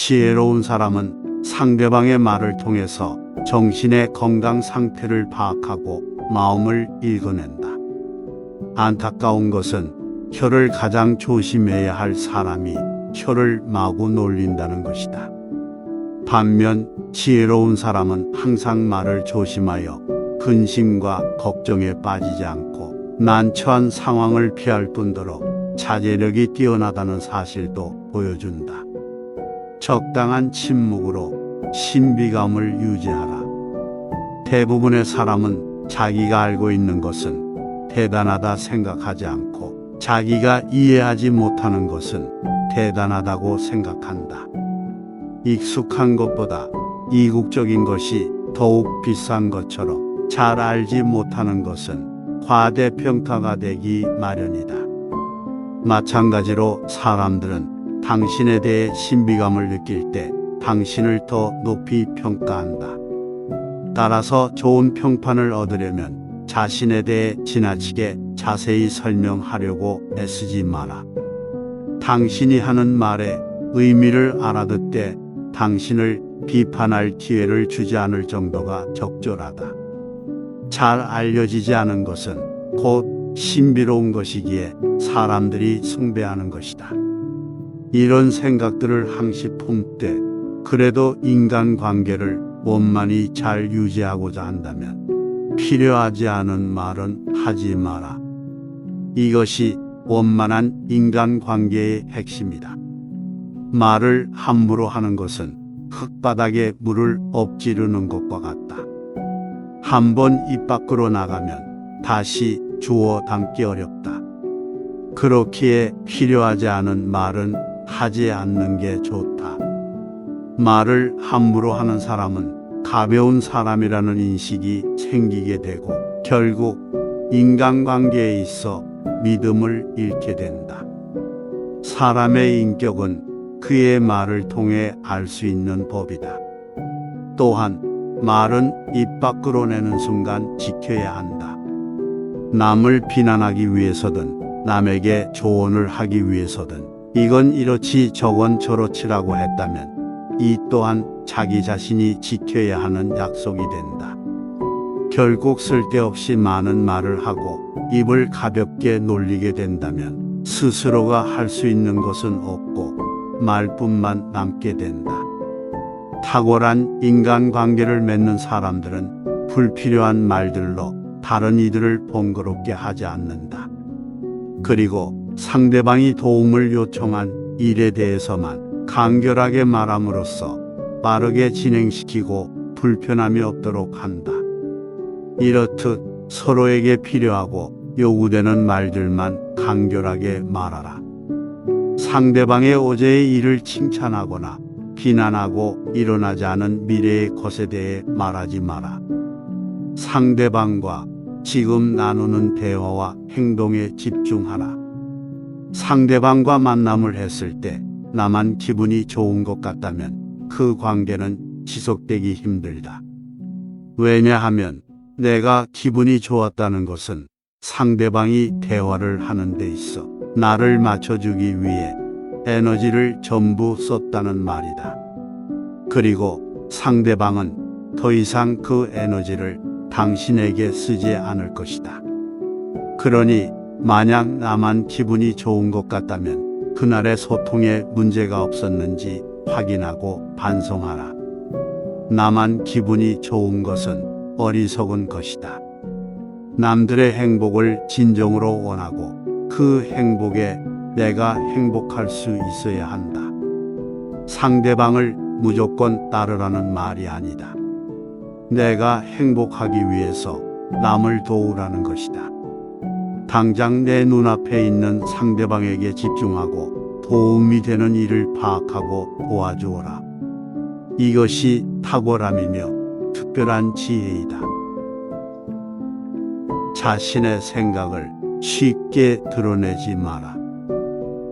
지혜로운 사람은 상대방의 말을 통해서 정신의 건강 상태를 파악하고 마음을 읽어낸다. 안타까운 것은 혀를 가장 조심해야 할 사람이 혀를 마구 놀린다는 것이다. 반면 지혜로운 사람은 항상 말을 조심하여 근심과 걱정에 빠지지 않고 난처한 상황을 피할 뿐더러 자제력이 뛰어나다는 사실도 보여준다. 적당한 침묵으로 신비감을 유지하라. 대부분의 사람은 자기가 알고 있는 것은 대단하다 생각하지 않고 자기가 이해하지 못하는 것은 대단하다고 생각한다. 익숙한 것보다 이국적인 것이 더욱 비싼 것처럼 잘 알지 못하는 것은 과대평가가 되기 마련이다. 마찬가지로 사람들은 당신에 대해 신비감을 느낄 때 당신을 더 높이 평가한다. 따라서 좋은 평판을 얻으려면 자신에 대해 지나치게 자세히 설명하려고 애쓰지 마라. 당신이 하는 말의 의미를 알아듣되 당신을 비판할 기회를 주지 않을 정도가 적절하다. 잘 알려지지 않은 것은 곧 신비로운 것이기에 사람들이 숭배하는 것이다. 이런 생각들을 항시 품되 그래도 인간관계를 원만히 잘 유지하고자 한다면 필요하지 않은 말은 하지 마라. 이것이 원만한 인간관계의 핵심이다. 말을 함부로 하는 것은 흙바닥에 물을 엎지르는 것과 같다. 한번 입 밖으로 나가면 다시 주워 담기 어렵다. 그렇기에 필요하지 않은 말은 하지 않는 게 좋다. 말을 함부로 하는 사람은 가벼운 사람이라는 인식이 생기게 되고 결국 인간관계에 있어 믿음을 잃게 된다. 사람의 인격은 그의 말을 통해 알 수 있는 법이다. 또한 말은 입 밖으로 내는 순간 지켜야 한다. 남을 비난하기 위해서든 남에게 조언을 하기 위해서든 이건 이렇지 저건 저렇지라고 했다면 이 또한 자기 자신이 지켜야 하는 약속이 된다. 결국 쓸데없이 많은 말을 하고 입을 가볍게 놀리게 된다면 스스로가 할 수 있는 것은 없고 말뿐만 남게 된다. 탁월한 인간관계를 맺는 사람들은 불필요한 말들로 다른 이들을 번거롭게 하지 않는다. 그리고 상대방이 도움을 요청한 일에 대해서만 간결하게 말함으로써 빠르게 진행시키고 불편함이 없도록 한다. 이렇듯 서로에게 필요하고 요구되는 말들만 간결하게 말하라. 상대방의 어제의 일을 칭찬하거나 비난하고 일어나지 않은 미래의 것에 대해 말하지 마라. 상대방과 지금 나누는 대화와 행동에 집중하라. 상대방과 만남을 했을 때 나만 기분이 좋은 것 같다면 그 관계는 지속되기 힘들다. 왜냐하면 내가 기분이 좋았다는 것은 상대방이 대화를 하는 데 있어 나를 맞춰주기 위해 에너지를 전부 썼다는 말이다. 그리고 상대방은 더 이상 그 에너지를 당신에게 쓰지 않을 것이다. 그러니 만약 나만 기분이 좋은 것 같다면 그날의 소통에 문제가 없었는지 확인하고 반성하라. 나만 기분이 좋은 것은 어리석은 것이다. 남들의 행복을 진정으로 원하고 그 행복에 내가 행복할 수 있어야 한다. 상대방을 무조건 따르라는 말이 아니다. 내가 행복하기 위해서 남을 도우라는 것이다. 당장 내 눈앞에 있는 상대방에게 집중하고 도움이 되는 일을 파악하고 도와주어라. 이것이 탁월함이며 특별한 지혜이다. 자신의 생각을 쉽게 드러내지 마라.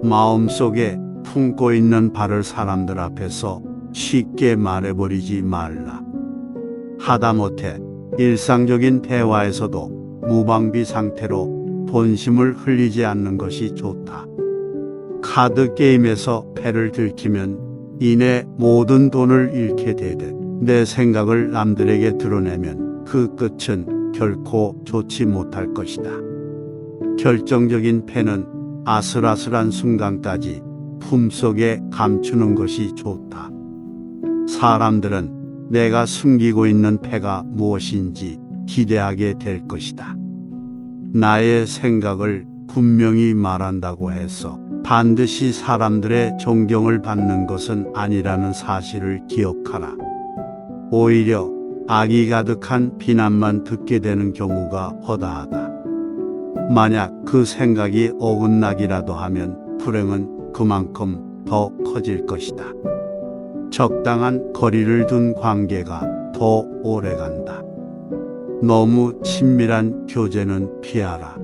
마음속에 품고 있는 바를 사람들 앞에서 쉽게 말해버리지 말라. 하다못해 일상적인 대화에서도 무방비 상태로 본심을 흘리지 않는 것이 좋다. 카드 게임에서 패를 들키면 이내 모든 돈을 잃게 되듯 내 생각을 남들에게 드러내면 그 끝은 결코 좋지 못할 것이다. 결정적인 패는 아슬아슬한 순간까지 품속에 감추는 것이 좋다. 사람들은 내가 숨기고 있는 패가 무엇인지 기대하게 될 것이다. 나의 생각을 분명히 말한다고 해서 반드시 사람들의 존경을 받는 것은 아니라는 사실을 기억하라. 오히려 악이 가득한 비난만 듣게 되는 경우가 허다하다. 만약 그 생각이 어긋나기라도 하면 불행은 그만큼 더 커질 것이다. 적당한 거리를 둔 관계가 더 오래간다. 너무 친밀한 교제는 피하라.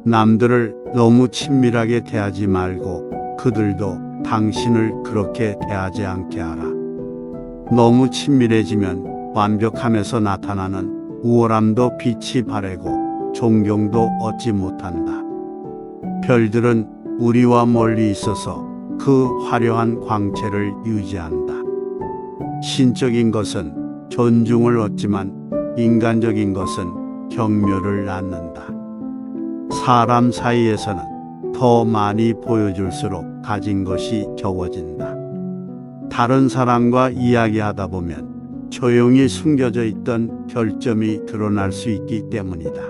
남들을 너무 친밀하게 대하지 말고 그들도 당신을 그렇게 대하지 않게 하라. 너무 친밀해지면 완벽함에서 나타나는 우월함도 빛이 바래고 존경도 얻지 못한다. 별들은 우리와 멀리 있어서 그 화려한 광채를 유지한다. 신적인 것은 존중을 얻지만 인간적인 것은 경멸을 낳는다. 사람 사이에서는 더 많이 보여줄수록 가진 것이 적어진다. 다른 사람과 이야기하다 보면 조용히 숨겨져 있던 결점이 드러날 수 있기 때문이다.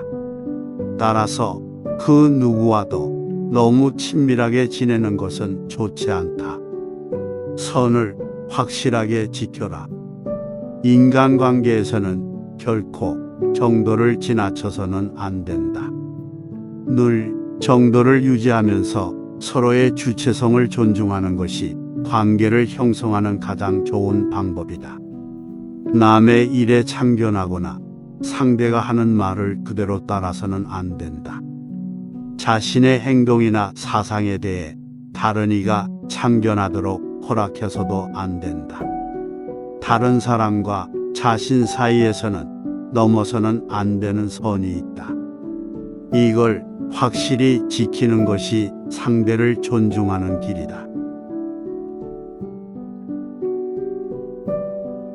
따라서 그 누구와도 너무 친밀하게 지내는 것은 좋지 않다. 선을 확실하게 지켜라. 인간관계에서는 결코 정도를 지나쳐서는 안 된다. 늘 정도를 유지하면서 서로의 주체성을 존중하는 것이 관계를 형성하는 가장 좋은 방법이다. 남의 일에 참견하거나 상대가 하는 말을 그대로 따라서는 안 된다. 자신의 행동이나 사상에 대해 다른 이가 참견하도록 허락해서도 안 된다. 다른 사람과 자신 사이에서는 넘어서는 안 되는 선이 있다. 이걸 확실히 지키는 것이 상대를 존중하는 길이다.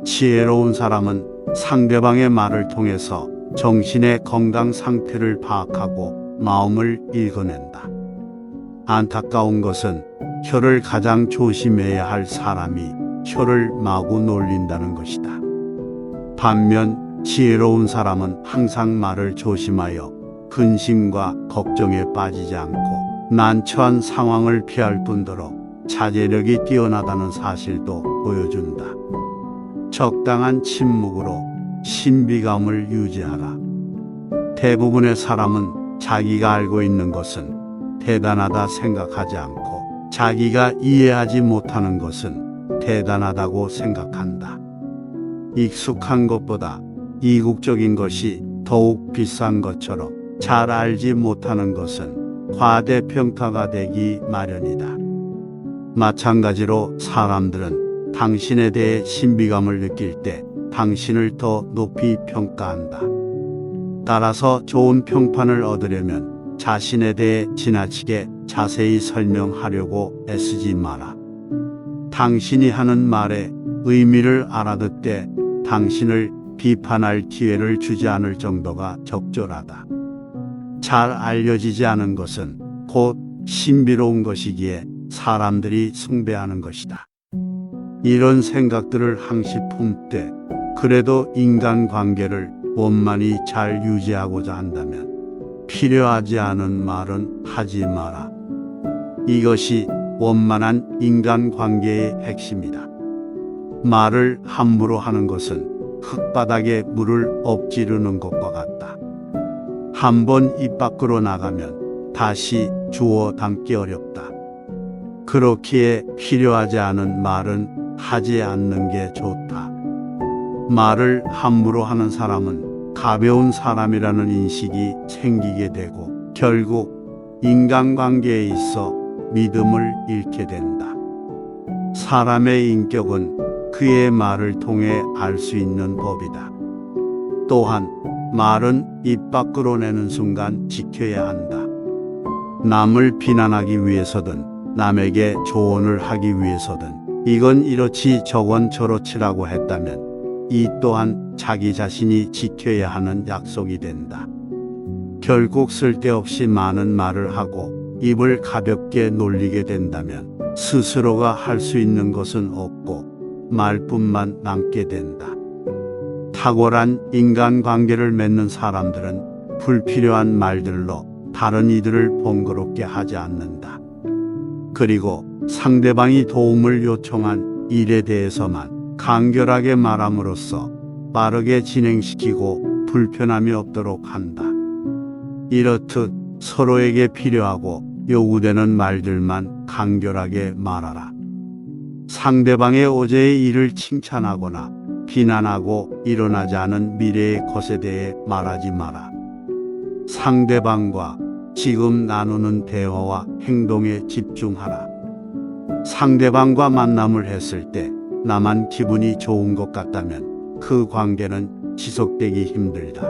지혜로운 사람은 상대방의 말을 통해서 정신의 건강 상태를 파악하고 마음을 읽어낸다. 안타까운 것은 혀를 가장 조심해야 할 사람이 혀를 마구 놀린다는 것이다. 반면 지혜로운 사람은 항상 말을 조심하여 근심과 걱정에 빠지지 않고 난처한 상황을 피할 뿐더러 자제력이 뛰어나다는 사실도 보여준다. 적당한 침묵으로 신비감을 유지하라. 대부분의 사람은 자기가 알고 있는 것은 대단하다 생각하지 않고 자기가 이해하지 못하는 것은 대단하다고 생각한다. 익숙한 것보다 이국적인 것이 더욱 비싼 것처럼 잘 알지 못하는 것은 과대평가가 되기 마련이다. 마찬가지로 사람들은 당신에 대해 신비감을 느낄 때 당신을 더 높이 평가한다. 따라서 좋은 평판을 얻으려면 자신에 대해 지나치게 자세히 설명하려고 애쓰지 마라. 당신이 하는 말의 의미를 알아듣되 당신을 비판할 기회를 주지 않을 정도가 적절하다. 잘 알려지지 않은 것은 곧 신비로운 것이기에 사람들이 숭배하는 것이다. 이런 생각들을 항시 품되 그래도 인간관계를 원만히 잘 유지하고자 한다면 필요하지 않은 말은 하지 마라. 이것이 원만한 인간관계의 핵심이다. 말을 함부로 하는 것은 흙바닥에 물을 엎지르는 것과 같다. 한번 입 밖으로 나가면 다시 주워 담기 어렵다. 그렇기에 필요하지 않은 말은 하지 않는 게 좋다. 말을 함부로 하는 사람은 가벼운 사람이라는 인식이 생기게 되고 결국 인간관계에 있어 믿음을 잃게 된다. 사람의 인격은 그의 말을 통해 알 수 있는 법이다. 또한 말은 입 밖으로 내는 순간 지켜야 한다. 남을 비난하기 위해서든 남에게 조언을 하기 위해서든 이건 이렇지 저건 저렇지라고 했다면 이 또한 자기 자신이 지켜야 하는 약속이 된다. 결국 쓸데없이 많은 말을 하고 입을 가볍게 놀리게 된다면 스스로가 할 수 있는 것은 없고 말뿐만 남게 된다. 탁월한 인간관계를 맺는 사람들은 불필요한 말들로 다른 이들을 번거롭게 하지 않는다. 그리고 상대방이 도움을 요청한 일에 대해서만 간결하게 말함으로써 빠르게 진행시키고 불편함이 없도록 한다. 이렇듯 서로에게 필요하고 요구되는 말들만 간결하게 말하라. 상대방의 어제의 일을 칭찬하거나 비난하고 일어나지 않은 미래의 것에 대해 말하지 마라. 상대방과 지금 나누는 대화와 행동에 집중하라. 상대방과 만남을 했을 때 나만 기분이 좋은 것 같다면 그 관계는 지속되기 힘들다.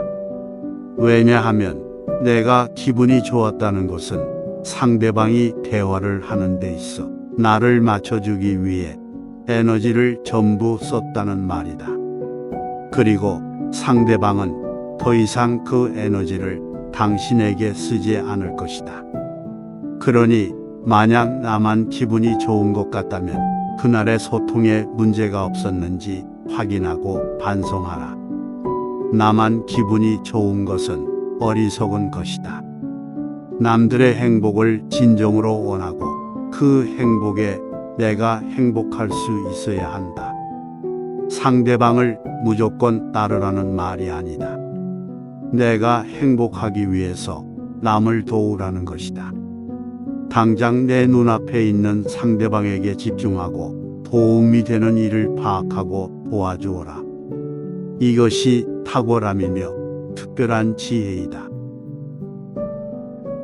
왜냐하면 내가 기분이 좋았다는 것은 상대방이 대화를 하는 데 있어 나를 맞춰주기 위해 에너지를 전부 썼다는 말이다. 그리고 상대방은 더 이상 그 에너지를 당신에게 쓰지 않을 것이다. 그러니 만약 나만 기분이 좋은 것 같다면 그날의 소통에 문제가 없었는지 확인하고 반성하라. 나만 기분이 좋은 것은 어리석은 것이다. 남들의 행복을 진정으로 원하고 그 행복에 내가 행복할 수 있어야 한다. 상대방을 무조건 따르라는 말이 아니다. 내가 행복하기 위해서 남을 도우라는 것이다. 당장 내 눈앞에 있는 상대방에게 집중하고 도움이 되는 일을 파악하고 도와주어라. 이것이 탁월함이며 특별한 지혜이다.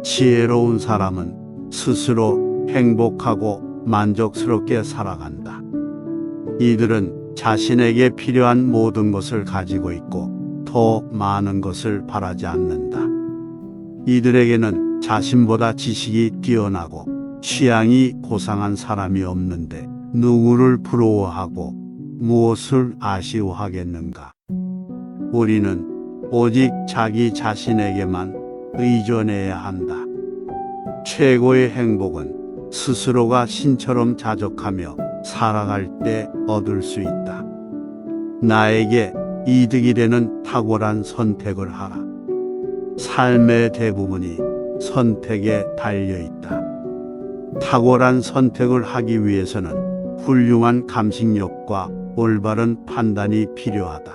지혜로운 사람은 스스로 행복하고 만족스럽게 살아간다. 이들은 자신에게 필요한 모든 것을 가지고 있고 더 많은 것을 바라지 않는다. 이들에게는 자신보다 지식이 뛰어나고 취향이 고상한 사람이 없는데 누구를 부러워하고 무엇을 아쉬워하겠는가? 우리는 오직 자기 자신에게만 의존해야 한다. 최고의 행복은 스스로가 신처럼 자족하며 살아갈 때 얻을 수 있다. 나에게 이득이 되는 탁월한 선택을 하라. 삶의 대부분이 선택에 달려 있다. 탁월한 선택을 하기 위해서는 훌륭한 감식력과 올바른 판단이 필요하다.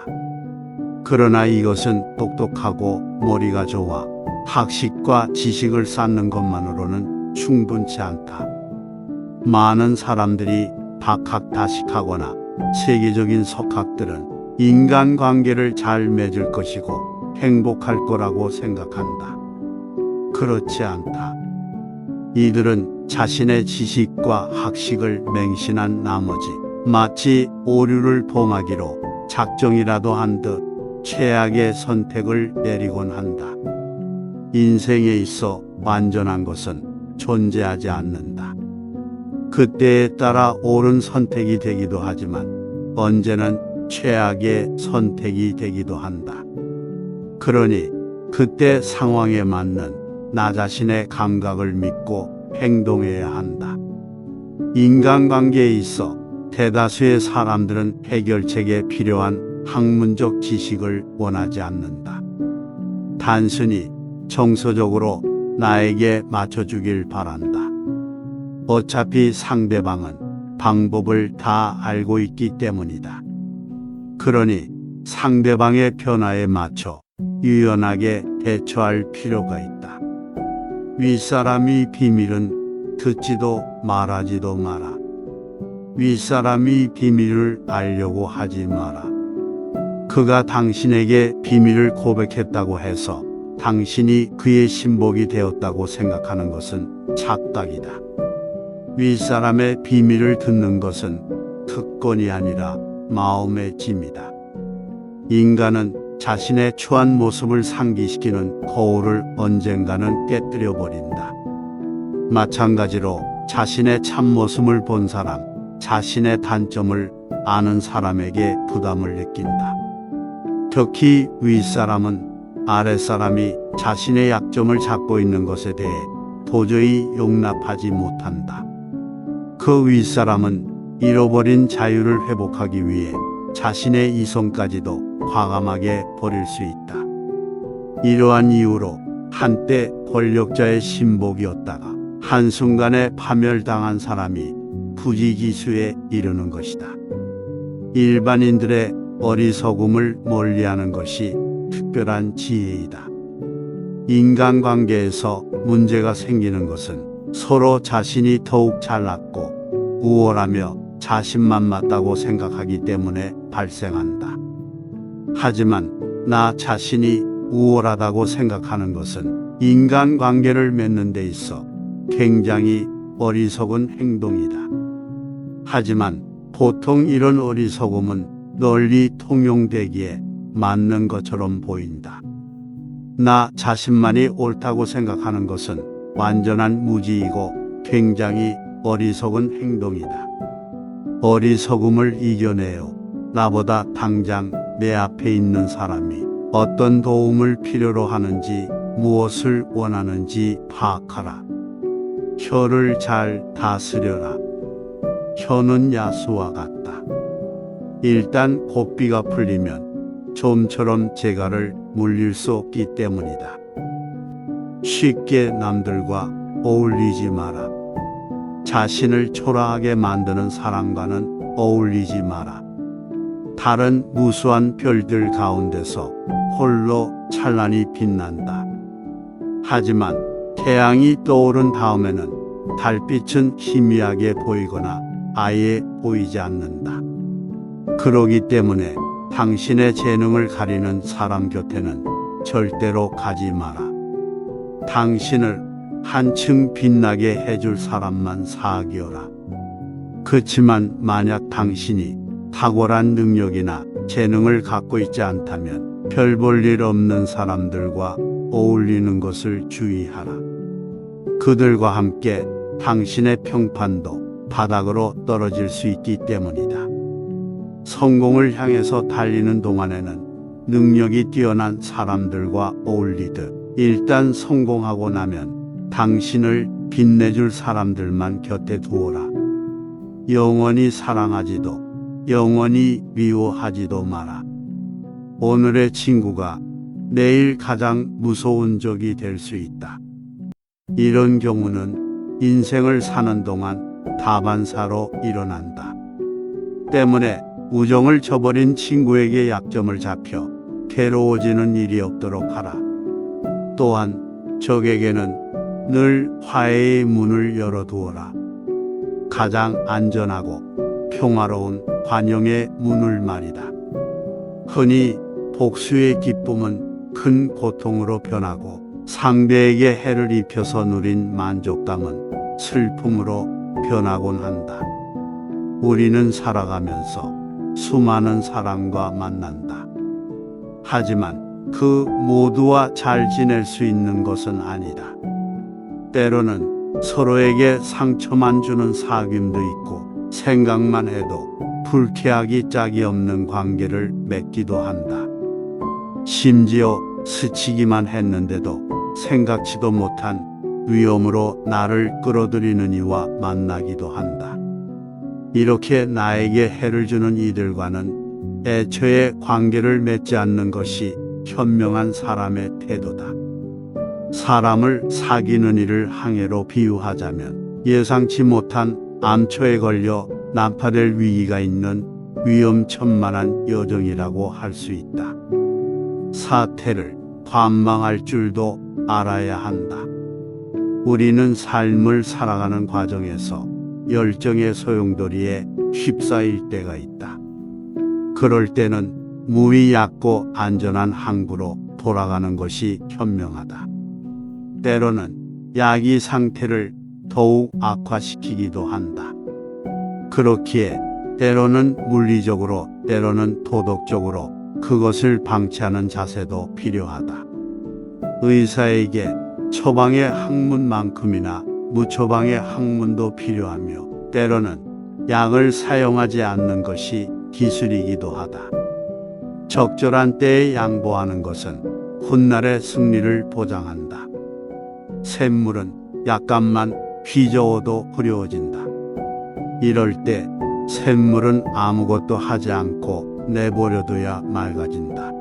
그러나 이것은 똑똑하고 머리가 좋아 학식과 지식을 쌓는 것만으로는 충분치 않다. 많은 사람들이 박학다식하거나 세계적인 석학들은 인간관계를 잘 맺을 것이고 행복할 거라고 생각한다. 그렇지 않다. 이들은 자신의 지식과 학식을 맹신한 나머지 마치 오류를 범하기로 작정이라도 한 듯 최악의 선택을 내리곤 한다. 인생에 있어 완전한 것은 존재하지 않는다. 그때에 따라 옳은 선택이 되기도 하지만 언제는 최악의 선택이 되기도 한다. 그러니 그때 상황에 맞는 나 자신의 감각을 믿고 행동해야 한다. 인간관계에 있어 대다수의 사람들은 해결책에 필요한 학문적 지식을 원하지 않는다. 단순히 정서적으로 나에게 맞춰주길 바란다. 어차피 상대방은 방법을 다 알고 있기 때문이다. 그러니 상대방의 변화에 맞춰 유연하게 대처할 필요가 있다. 윗사람의 비밀은 듣지도 말하지도 마라. 윗사람의 비밀을 알려고 하지 마라. 그가 당신에게 비밀을 고백했다고 해서 당신이 그의 신복이 되었다고 생각하는 것은 착각이다. 윗사람의 비밀을 듣는 것은 특권이 아니라 마음의 짐이다. 인간은 자신의 추한 모습을 상기시키는 거울을 언젠가는 깨뜨려 버린다. 마찬가지로 자신의 참모습을 본 사람, 자신의 단점을 아는 사람에게 부담을 느낀다. 특히 윗사람은 아랫사람이 자신의 약점을 잡고 있는 것에 대해 도저히 용납하지 못한다. 그 윗사람은 잃어버린 자유를 회복하기 위해 자신의 이성까지도 과감하게 버릴 수 있다. 이러한 이유로 한때 권력자의 신복이었다가 한순간에 파멸당한 사람이 부지기수에 이르는 것이다. 일반인들의 어리석음을 멀리하는 것이 특별한 지혜이다. 인간관계에서 문제가 생기는 것은 서로 자신이 더욱 잘났고 우월하며 자신만맞다고 생각하기 때문에 발생한다. 하지만 나 자신이 우월하다고 생각하는 것은 인간관계를 맺는 데 있어 굉장히 어리석은 행동이다. 하지만 보통 이런 어리석음은 널리 통용되기에 맞는 것처럼 보인다. 나 자신만이 옳다고 생각하는 것은 완전한 무지이고 굉장히 어리석은 행동이다. 어리석음을 이겨내어 나보다 당장 내 앞에 있는 사람이 어떤 도움을 필요로 하는지 무엇을 원하는지 파악하라. 혀를 잘 다스려라. 혀는 야수와 같다. 일단 고삐가 풀리면 좀처럼 재갈을 물릴 수 없기 때문이다. 쉽게 남들과 어울리지 마라. 자신을 초라하게 만드는 사람과는 어울리지 마라. 다른 무수한 별들 가운데서 홀로 찬란히 빛난다. 하지만 태양이 떠오른 다음에는 달빛은 희미하게 보이거나 아예 보이지 않는다. 그러기 때문에 당신의 재능을 가리는 사람 곁에는 절대로 가지 마라. 당신을 한층 빛나게 해줄 사람만 사귀어라. 그치만 만약 당신이 탁월한 능력이나 재능을 갖고 있지 않다면 별 볼 일 없는 사람들과 어울리는 것을 주의하라. 그들과 함께 당신의 평판도 바닥으로 떨어질 수 있기 때문이다. 성공을 향해서 달리는 동안에는 능력이 뛰어난 사람들과 어울리듯 일단 성공하고 나면 당신을 빛내줄 사람들만 곁에 두어라. 영원히 사랑하지도 영원히 미워하지도 마라. 오늘의 친구가 내일 가장 무서운 적이 될 수 있다. 이런 경우는 인생을 사는 동안 다반사로 일어난다. 때문에 우정을 저버린 친구에게 약점을 잡혀 괴로워지는 일이 없도록 하라. 또한 적에게는 늘 화해의 문을 열어두어라. 가장 안전하고 평화로운 관용의 문을 말이다. 흔히 복수의 기쁨은 큰 고통으로 변하고 상대에게 해를 입혀서 누린 만족감은 슬픔으로 변하곤 한다. 우리는 살아가면서 수많은 사람과 만난다. 하지만 그 모두와 잘 지낼 수 있는 것은 아니다. 때로는 서로에게 상처만 주는 사귐도 있고 생각만 해도 불쾌하기 짝이 없는 관계를 맺기도 한다. 심지어 스치기만 했는데도 생각지도 못한 위험으로 나를 끌어들이는 이와 만나기도 한다. 이렇게 나에게 해를 주는 이들과는 애초에 관계를 맺지 않는 것이 현명한 사람의 태도다. 사람을 사귀는 일을 항해로 비유하자면 예상치 못한 암초에 걸려 난파될 위기가 있는 위험천만한 여정이라고 할 수 있다. 사태를 관망할 줄도 알아야 한다. 우리는 삶을 살아가는 과정에서 열정의 소용돌이에 휩싸일 때가 있다. 그럴 때는 무위 얕고 안전한 항구로 돌아가는 것이 현명하다. 때로는 야기 상태를 더욱 악화시키기도 한다. 그렇기에 때로는 물리적으로 때로는 도덕적으로 그것을 방치하는 자세도 필요하다. 의사에게 처방의 학문만큼이나 무처방의 학문도 필요하며 때로는 약을 사용하지 않는 것이 기술이기도 하다. 적절한 때에 양보하는 것은 훗날의 승리를 보장한다. 샘물은 약간만 휘저어도 흐려워진다. 이럴 때 샘물은 아무것도 하지 않고 내버려둬야 맑아진다.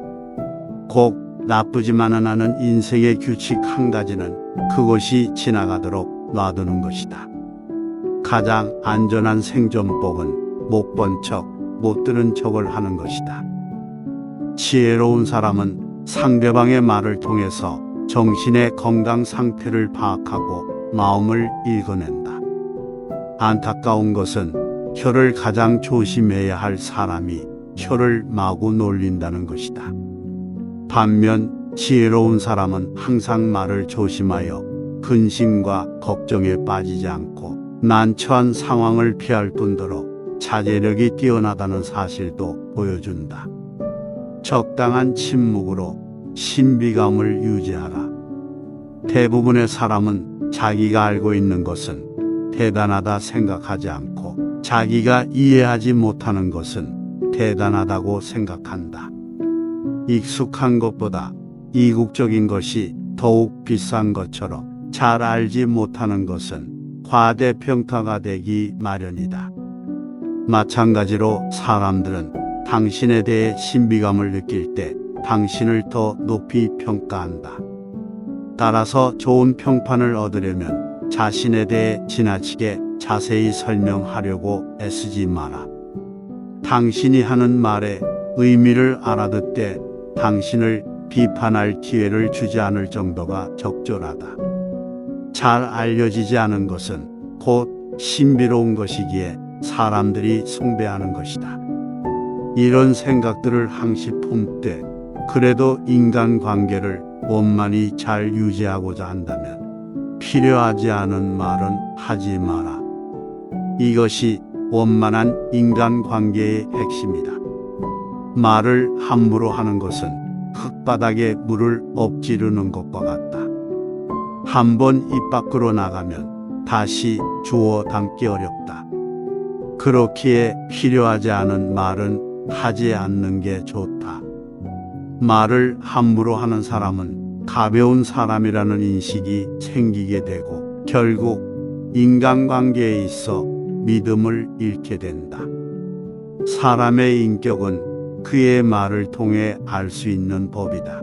꼭 나쁘지만은 않은 인생의 규칙 한 가지는 그것이 지나가도록 놔두는 것이다. 가장 안전한 생존법은 못 본 척, 못 들은 척을 하는 것이다. 지혜로운 사람은 상대방의 말을 통해서 정신의 건강 상태를 파악하고 마음을 읽어낸다. 안타까운 것은 혀를 가장 조심해야 할 사람이 혀를 마구 놀린다는 것이다. 반면 지혜로운 사람은 항상 말을 조심하여 근심과 걱정에 빠지지 않고 난처한 상황을 피할 뿐더러 자제력이 뛰어나다는 사실도 보여준다. 적당한 침묵으로 신비감을 유지하라. 대부분의 사람은 자기가 알고 있는 것은 대단하다 생각하지 않고 자기가 이해하지 못하는 것은 대단하다고 생각한다. 익숙한 것보다 이국적인 것이 더욱 비싼 것처럼 잘 알지 못하는 것은 과대평가가 되기 마련이다. 마찬가지로 사람들은 당신에 대해 신비감을 느낄 때 당신을 더 높이 평가한다. 따라서 좋은 평판을 얻으려면 자신에 대해 지나치게 자세히 설명하려고 애쓰지 마라. 당신이 하는 말의 의미를 알아듣되 당신을 비판할 기회를 주지 않을 정도가 적절하다. 잘 알려지지 않은 것은 곧 신비로운 것이기에 사람들이 숭배하는 것이다. 이런 생각들을 항시 품되 그래도 인간관계를 원만히 잘 유지하고자 한다면 필요하지 않은 말은 하지 마라. 이것이 원만한 인간관계의 핵심이다. 말을 함부로 하는 것은 흙바닥에 물을 엎지르는 것과 같다. 한번 입 밖으로 나가면 다시 주워 담기 어렵다. 그렇기에 필요하지 않은 말은 하지 않는 게 좋다. 말을 함부로 하는 사람은 가벼운 사람이라는 인식이 생기게 되고 결국 인간관계에 있어 믿음을 잃게 된다. 사람의 인격은 그의 말을 통해 알 수 있는 법이다.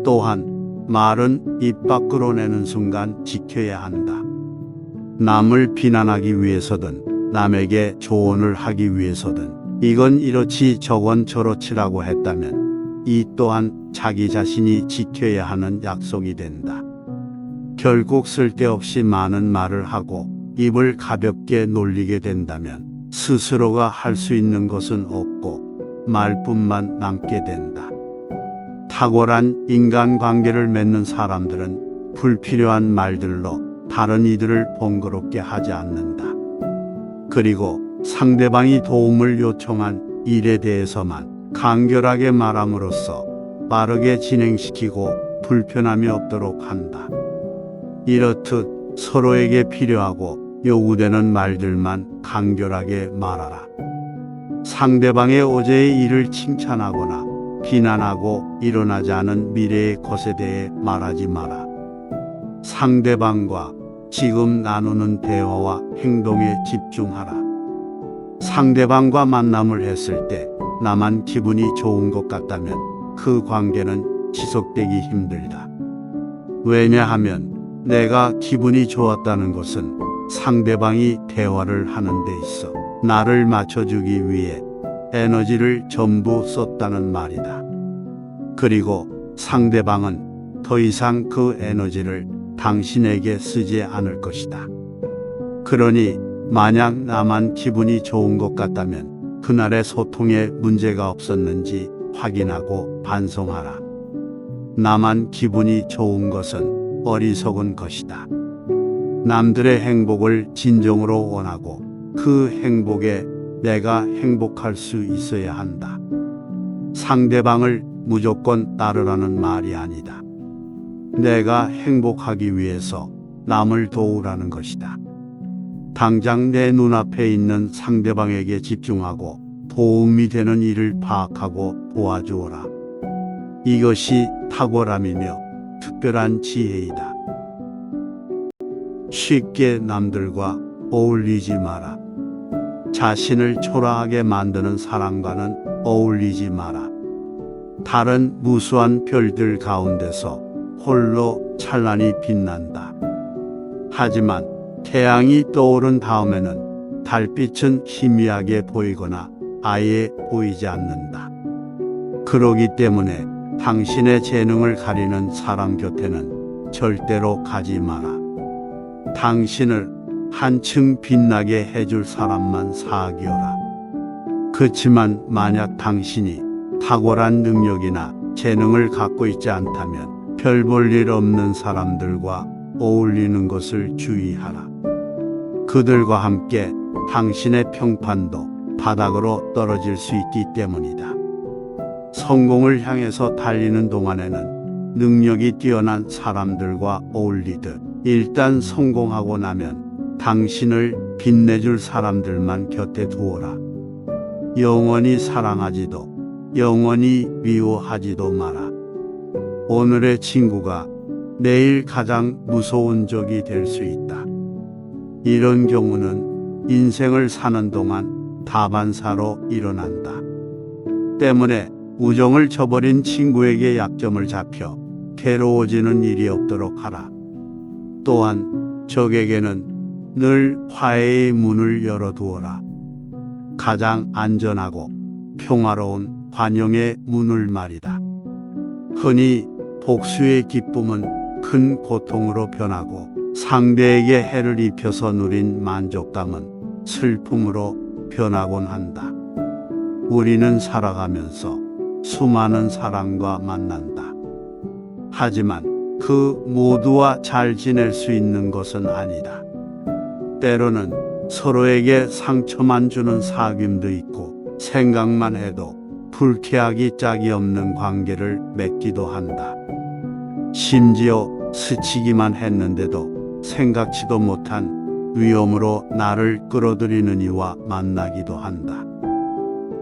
또한 말은 입 밖으로 내는 순간 지켜야 한다. 남을 비난하기 위해서든 남에게 조언을 하기 위해서든 이건 이렇지 저건 저렇지라고 했다면 이 또한 자기 자신이 지켜야 하는 약속이 된다. 결국 쓸데없이 많은 말을 하고 입을 가볍게 놀리게 된다면 스스로가 할 수 있는 것은 없고 말뿐만 남게 된다. 탁월한 인간관계를 맺는 사람들은 불필요한 말들로 다른 이들을 번거롭게 하지 않는다. 그리고 상대방이 도움을 요청한 일에 대해서만 간결하게 말함으로써 빠르게 진행시키고 불편함이 없도록 한다. 이렇듯 서로에게 필요하고 요구되는 말들만 간결하게 말하라. 상대방의 어제의 일을 칭찬하거나 비난하고 일어나지 않은 미래의 것에 대해 말하지 마라. 상대방과 지금 나누는 대화와 행동에 집중하라. 상대방과 만남을 했을 때 나만 기분이 좋은 것 같다면 그 관계는 지속되기 힘들다. 왜냐하면 내가 기분이 좋았다는 것은 상대방이 대화를 하는 데 있어 나를 맞춰주기 위해 에너지를 전부 썼다는 말이다. 그리고 상대방은 더 이상 그 에너지를 당신에게 쓰지 않을 것이다. 그러니 만약 나만 기분이 좋은 것 같다면 그날의 소통에 문제가 없었는지 확인하고 반성하라. 나만 기분이 좋은 것은 어리석은 것이다. 남들의 행복을 진정으로 원하고 그 행복에 내가 행복할 수 있어야 한다. 상대방을 무조건 따르라는 말이 아니다. 내가 행복하기 위해서 남을 도우라는 것이다. 당장 내 눈앞에 있는 상대방에게 집중하고 도움이 되는 일을 파악하고 도와주어라. 이것이 탁월함이며 특별한 지혜이다. 쉽게 남들과 어울리지 마라. 자신을 초라하게 만드는 사람과는 어울리지 마라. 달은 무수한 별들 가운데서 홀로 찬란히 빛난다. 하지만 태양이 떠오른 다음에는 달빛은 희미하게 보이거나 아예 보이지 않는다. 그러기 때문에 당신의 재능을 가리는 사람 곁에는 절대로 가지 마라. 당신을 한층 빛나게 해줄 사람만 사귀어라. 그치만 만약 당신이 탁월한 능력이나 재능을 갖고 있지 않다면 별 볼 일 없는 사람들과 어울리는 것을 주의하라. 그들과 함께 당신의 평판도 바닥으로 떨어질 수 있기 때문이다. 성공을 향해서 달리는 동안에는 능력이 뛰어난 사람들과 어울리듯 일단 성공하고 나면 당신을 빛내줄 사람들만 곁에 두어라. 영원히 사랑하지도 영원히 미워하지도 마라. 오늘의 친구가 내일 가장 무서운 적이 될 수 있다. 이런 경우는 인생을 사는 동안 다반사로 일어난다. 때문에 우정을 저버린 친구에게 약점을 잡혀 괴로워지는 일이 없도록 하라. 또한 적에게는 늘 화해의 문을 열어두어라. 가장 안전하고 평화로운 환영의 문을 말이다. 흔히 복수의 기쁨은 큰 고통으로 변하고 상대에게 해를 입혀서 누린 만족감은 슬픔으로 변하곤 한다. 우리는 살아가면서 수많은 사람과 만난다. 하지만 그 모두와 잘 지낼 수 있는 것은 아니다. 때로는 서로에게 상처만 주는 사귐도 있고 생각만 해도 불쾌하기 짝이 없는 관계를 맺기도 한다. 심지어 스치기만 했는데도 생각지도 못한 위험으로 나를 끌어들이는 이와 만나기도 한다.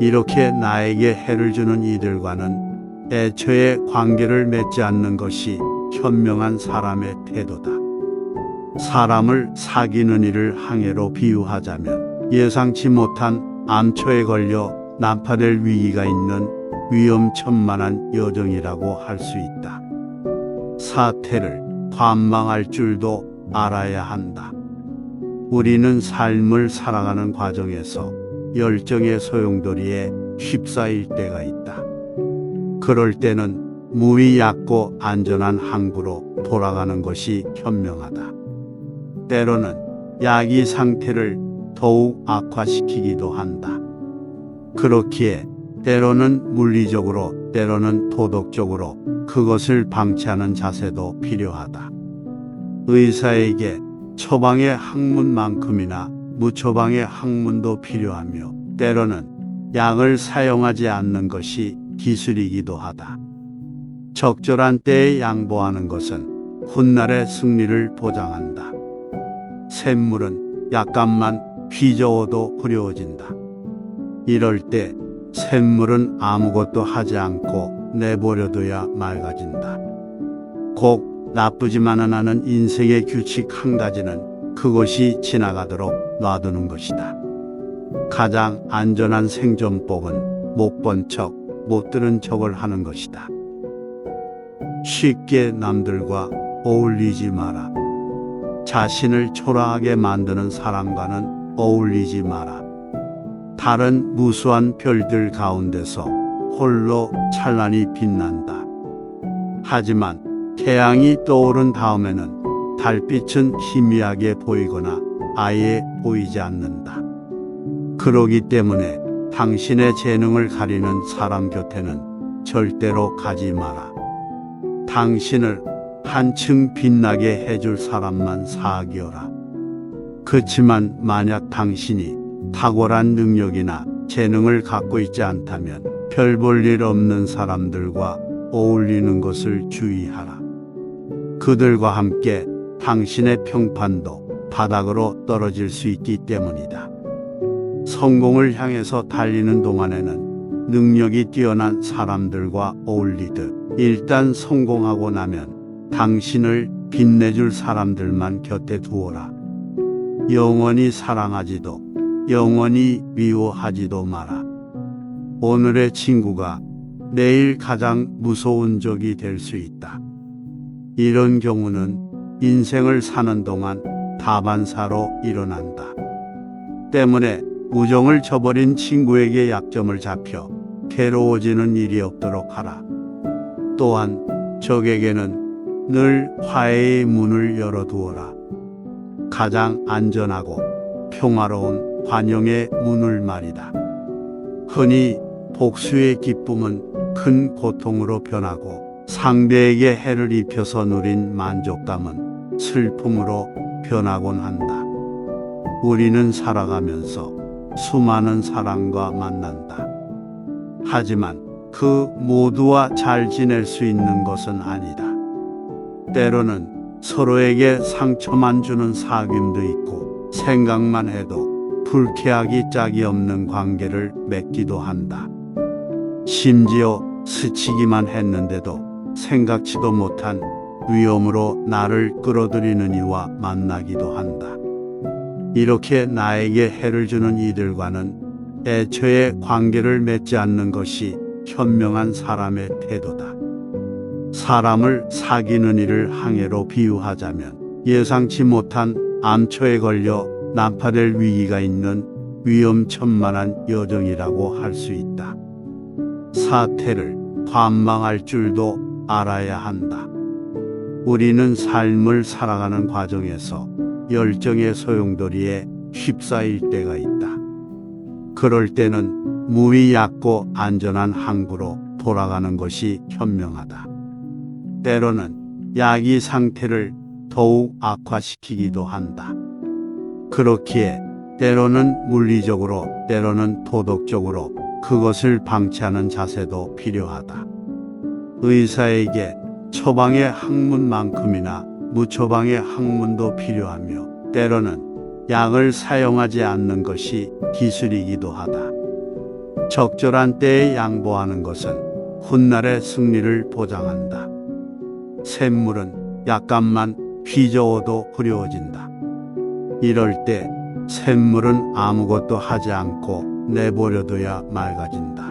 이렇게 나에게 해를 주는 이들과는 애초에 관계를 맺지 않는 것이 현명한 사람의 태도다. 사람을 사귀는 일을 항해로 비유하자면 예상치 못한 암초에 걸려 난파될 위기가 있는 위험천만한 여정이라고 할 수 있다. 사태를 관망할 줄도 알아야 한다. 우리는 삶을 살아가는 과정에서 열정의 소용돌이에 휩싸일 때가 있다. 그럴 때는 무위 얕고 안전한 항구로 돌아가는 것이 현명하다. 때로는 야기 상태를 더욱 악화시키기도 한다. 그렇기에 때로는 물리적으로 때로는 도덕적으로 그것을 방치하는 자세도 필요하다. 의사에게 처방의 학문만큼이나 무처방의 학문도 필요하며 때로는 약을 사용하지 않는 것이 기술이기도 하다. 적절한 때에 양보하는 것은 훗날의 승리를 보장한다. 샘물은 약간만 휘저어도 흐려워진다. 이럴 때 샘물은 아무것도 하지 않고 내버려둬야 맑아진다. 꼭 나쁘지만은 않은 인생의 규칙 한 가지는 그것이 지나가도록 놔두는 것이다. 가장 안전한 생존법은 못 본 척, 못 들은 척을 하는 것이다. 쉽게 남들과 어울리지 마라. 자신을 초라하게 만드는 사람과는 어울리지 마라. 달은 무수한 별들 가운데서 홀로 찬란히 빛난다. 하지만 태양이 떠오른 다음에는 달빛은 희미하게 보이거나 아예 보이지 않는다. 그러기 때문에 당신의 재능을 가리는 사람 곁에는 절대로 가지 마라. 당신을 한층 빛나게 해줄 사람만 사귀어라. 그치만 만약 당신이 탁월한 능력이나 재능을 갖고 있지 않다면 별 볼 일 없는 사람들과 어울리는 것을 주의하라. 그들과 함께 당신의 평판도 바닥으로 떨어질 수 있기 때문이다. 성공을 향해서 달리는 동안에는 능력이 뛰어난 사람들과 어울리듯 일단 성공하고 나면 당신을 빛내줄 사람들만 곁에 두어라. 영원히 사랑하지도 영원히 미워하지도 마라. 오늘의 친구가 내일 가장 무서운 적이 될 수 있다. 이런 경우는 인생을 사는 동안 다반사로 일어난다. 때문에 우정을 저버린 친구에게 약점을 잡혀 괴로워지는 일이 없도록 하라. 또한 적에게는 늘 화해의 문을 열어두어라. 가장 안전하고 평화로운 환영의 문을 말이다. 흔히 복수의 기쁨은 큰 고통으로 변하고 상대에게 해를 입혀서 누린 만족감은 슬픔으로 변하곤 한다. 우리는 살아가면서 수많은 사람과 만난다. 하지만 그 모두와 잘 지낼 수 있는 것은 아니다. 때로는 서로에게 상처만 주는 사귐도 있고 생각만 해도 불쾌하기 짝이 없는 관계를 맺기도 한다. 심지어 스치기만 했는데도 생각지도 못한 위험으로 나를 끌어들이는 이와 만나기도 한다. 이렇게 나에게 해를 주는 이들과는 애초에 관계를 맺지 않는 것이 현명한 사람의 태도다. 사람을 사귀는 일을 항해로 비유하자면 예상치 못한 암초에 걸려 난파될 위기가 있는 위험천만한 여정이라고 할 수 있다. 사태를 관망할 줄도 알아야 한다. 우리는 삶을 살아가는 과정에서 열정의 소용돌이에 휩싸일 때가 있다. 그럴 때는 무위 얕고 안전한 항구로 돌아가는 것이 현명하다. 때로는 야기 상태를 더욱 악화시키기도 한다. 그렇기에 때로는 물리적으로 때로는 도덕적으로 그것을 방치하는 자세도 필요하다. 의사에게 처방의 학문만큼이나 무처방의 학문도 필요하며 때로는 약을 사용하지 않는 것이 기술이기도 하다. 적절한 때에 양보하는 것은 훗날의 승리를 보장한다. 샘물은 약간만 휘저어도 흐려워진다. 이럴 때 샘물은 아무것도 하지 않고 내버려둬야 맑아진다.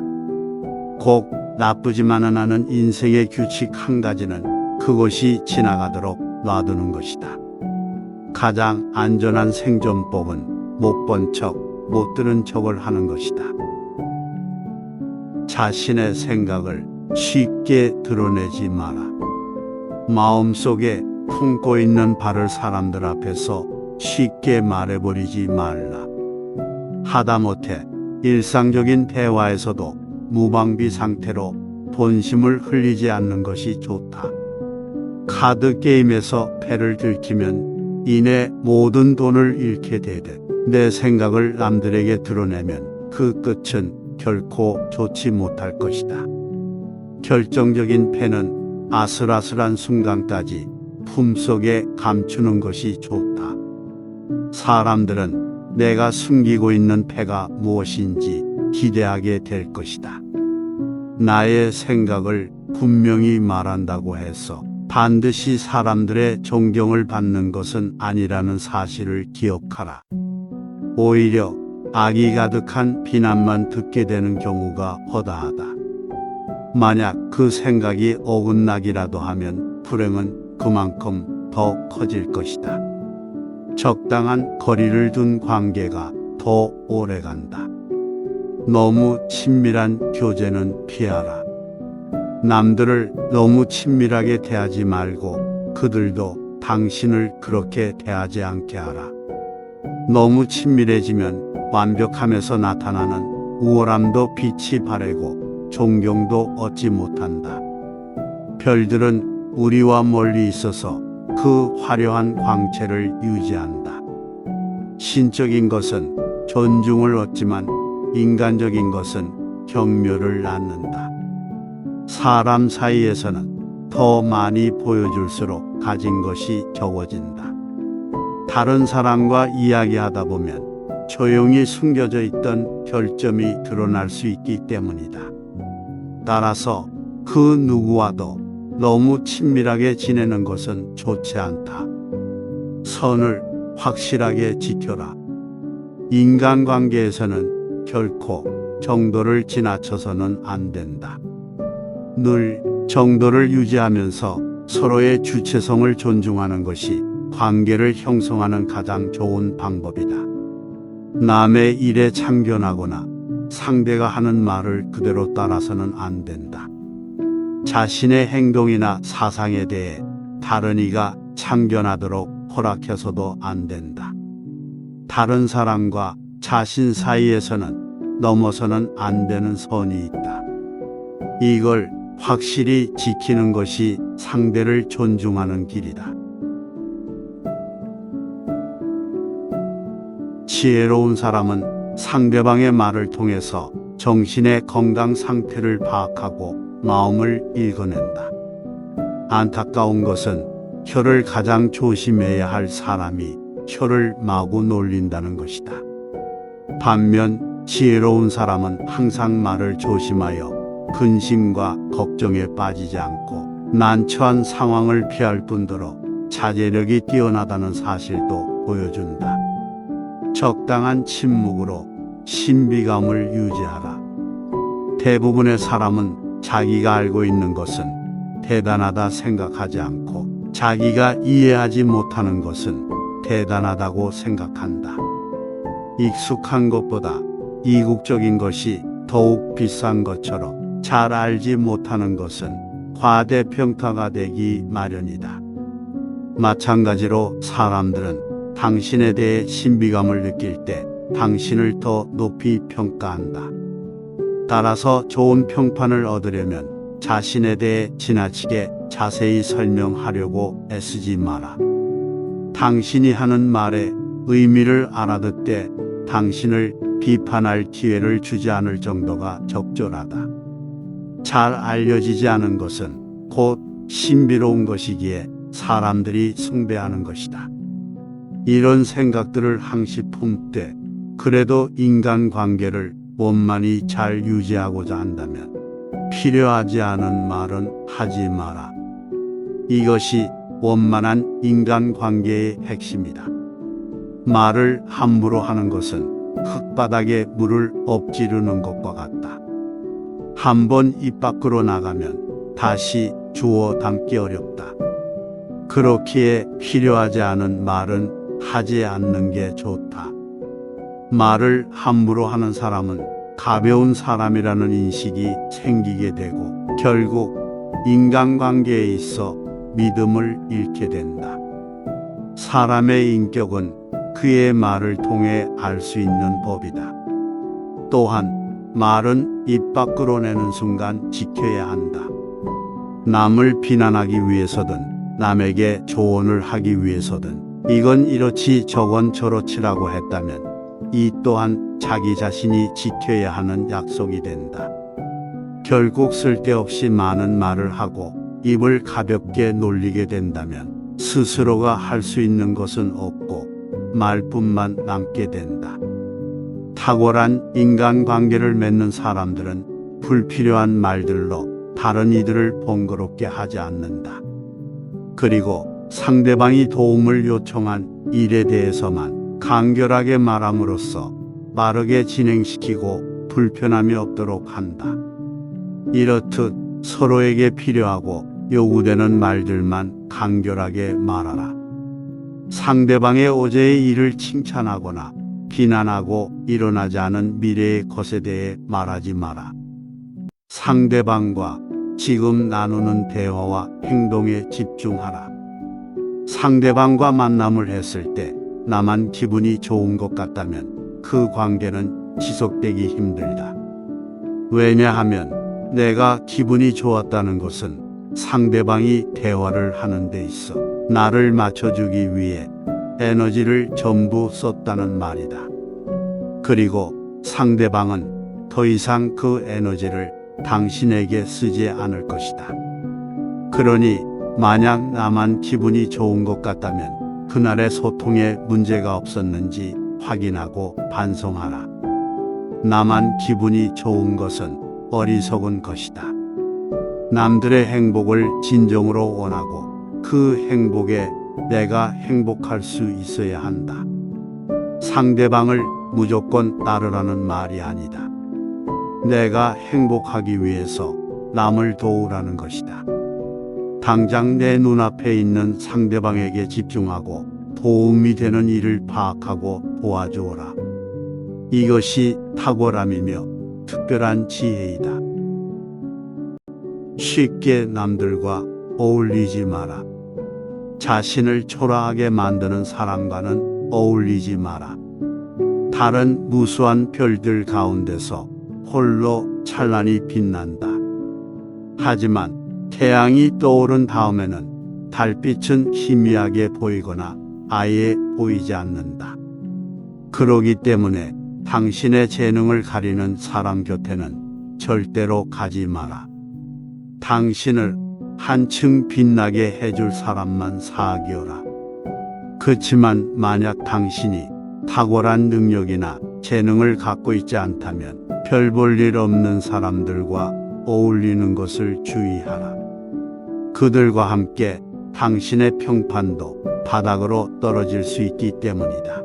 꼭 나쁘지만은 않은 인생의 규칙 한 가지는 그것이 지나가도록 놔두는 것이다. 가장 안전한 생존법은 못 본 척, 못 들은 척을 하는 것이다. 자신의 생각을 쉽게 드러내지 마라. 마음속에 품고 있는 바를 사람들 앞에서 쉽게 말해버리지 말라. 하다못해 일상적인 대화에서도 무방비 상태로 본심을 흘리지 않는 것이 좋다. 카드 게임에서 패를 들키면 이내 모든 돈을 잃게 되듯 내 생각을 남들에게 드러내면 그 끝은 결코 좋지 못할 것이다. 결정적인 패는 아슬아슬한 순간까지 품속에 감추는 것이 좋다. 사람들은 내가 숨기고 있는 패가 무엇인지 기대하게 될 것이다. 나의 생각을 분명히 말한다고 해서 반드시 사람들의 존경을 받는 것은 아니라는 사실을 기억하라. 오히려 악이 가득한 비난만 듣게 되는 경우가 허다하다. 만약 그 생각이 어긋나기라도 하면 불행은 그만큼 더 커질 것이다. 적당한 거리를 둔 관계가 더 오래간다. 너무 친밀한 교제는 피하라. 남들을 너무 친밀하게 대하지 말고 그들도 당신을 그렇게 대하지 않게 하라. 너무 친밀해지면 완벽함에서 나타나는 우월함도 빛이 바래고 존경도 얻지 못한다. 별들은 우리와 멀리 있어서 그 화려한 광채를 유지한다. 신적인 것은 존중을 얻지만 인간적인 것은 경멸을 낳는다. 사람 사이에서는 더 많이 보여줄수록 가진 것이 적어진다. 다른 사람과 이야기하다 보면 조용히 숨겨져 있던 결점이 드러날 수 있기 때문이다. 따라서 그 누구와도 너무 친밀하게 지내는 것은 좋지 않다. 선을 확실하게 지켜라. 인간관계에서는 결코 정도를 지나쳐서는 안 된다. 늘 정도를 유지하면서 서로의 주체성을 존중하는 것이 관계를 형성하는 가장 좋은 방법이다. 남의 일에 참견하거나 상대가 하는 말을 그대로 따라서는 안 된다. 자신의 행동이나 사상에 대해 다른 이가 참견하도록 허락해서도 안 된다. 다른 사람과 자신 사이에서는 넘어서는 안 되는 선이 있다. 이걸 확실히 지키는 것이 상대를 존중하는 길이다. 지혜로운 사람은 상대방의 말을 통해서 정신의 건강 상태를 파악하고 마음을 읽어낸다. 안타까운 것은 혀를 가장 조심해야 할 사람이 혀를 마구 놀린다는 것이다. 반면 지혜로운 사람은 항상 말을 조심하여 근심과 걱정에 빠지지 않고 난처한 상황을 피할 뿐더러 자제력이 뛰어나다는 사실도 보여준다. 적당한 침묵으로 신비감을 유지하라. 대부분의 사람은 자기가 알고 있는 것은 대단하다 생각하지 않고 자기가 이해하지 못하는 것은 대단하다고 생각한다. 익숙한 것보다 이국적인 것이 더욱 비싼 것처럼 잘 알지 못하는 것은 과대평가가 되기 마련이다. 마찬가지로 사람들은 당신에 대해 신비감을 느낄 때 당신을 더 높이 평가한다. 따라서 좋은 평판을 얻으려면 자신에 대해 지나치게 자세히 설명하려고 애쓰지 마라. 당신이 하는 말의 의미를 알아듣되 당신을 비판할 기회를 주지 않을 정도가 적절하다. 잘 알려지지 않은 것은 곧 신비로운 것이기에 사람들이 숭배하는 것이다. 이런 생각들을 항시 품되 그래도 인간관계를 원만히 잘 유지하고자 한다면 필요하지 않은 말은 하지 마라. 이것이 원만한 인간관계의 핵심이다. 말을 함부로 하는 것은 흙바닥에 물을 엎지르는 것과 같다. 한번 입 밖으로 나가면 다시 주워 담기 어렵다. 그렇기에 필요하지 않은 말은 하지 않는 게 좋다. 말을 함부로 하는 사람은 가벼운 사람이라는 인식이 생기게 되고 결국 인간관계에 있어 믿음을 잃게 된다. 사람의 인격은 그의 말을 통해 알 수 있는 법이다. 또한 말은 입 밖으로 내는 순간 지켜야 한다. 남을 비난하기 위해서든 남에게 조언을 하기 위해서든 이건 이렇지 저건 저렇지라고 했다면 이 또한 자기 자신이 지켜야 하는 약속이 된다. 결국 쓸데없이 많은 말을 하고 입을 가볍게 놀리게 된다면 스스로가 할 수 있는 것은 없고 말뿐만 남게 된다. 탁월한 인간관계를 맺는 사람들은 불필요한 말들로 다른 이들을 번거롭게 하지 않는다. 그리고 상대방이 도움을 요청한 일에 대해서만 간결하게 말함으로써 빠르게 진행시키고 불편함이 없도록 한다. 이렇듯 서로에게 필요하고 요구되는 말들만 간결하게 말하라. 상대방의 어제의 일을 칭찬하거나 비난하고 일어나지 않은 미래의 것에 대해 말하지 마라. 상대방과 지금 나누는 대화와 행동에 집중하라. 상대방과 만남을 했을 때 나만 기분이 좋은 것 같다면 그 관계는 지속되기 힘들다. 왜냐하면 내가 기분이 좋았다는 것은 상대방이 대화를 하는 데 있어 나를 맞춰주기 위해 에너지를 전부 썼다는 말이다. 그리고 상대방은 더 이상 그 에너지를 당신에게 쓰지 않을 것이다. 그러니 만약 나만 기분이 좋은 것 같다면 그날의 소통에 문제가 없었는지 확인하고 반성하라. 나만 기분이 좋은 것은 어리석은 것이다. 남들의 행복을 진정으로 원하고 그 행복에 내가 행복할 수 있어야 한다. 상대방을 무조건 따르라는 말이 아니다. 내가 행복하기 위해서 남을 도우라는 것이다. 당장 내 눈앞에 있는 상대방에게 집중하고 도움이 되는 일을 파악하고 도와주어라. 이것이 탁월함이며 특별한 지혜이다. 쉽게 남들과 어울리지 마라. 자신을 초라하게 만드는 사람과는 어울리지 마라. 다른 무수한 별들 가운데서 홀로 찬란히 빛난다. 하지만 태양이 떠오른 다음에는 달빛은 희미하게 보이거나 아예 보이지 않는다. 그러기 때문에 당신의 재능을 가리는 사람 곁에는 절대로 가지 마라. 당신을 한층 빛나게 해줄 사람만 사귀어라. 그치만 만약 당신이 탁월한 능력이나 재능을 갖고 있지 않다면 별 볼 일 없는 사람들과 어울리는 것을 주의하라. 그들과 함께 당신의 평판도 바닥으로 떨어질 수 있기 때문이다.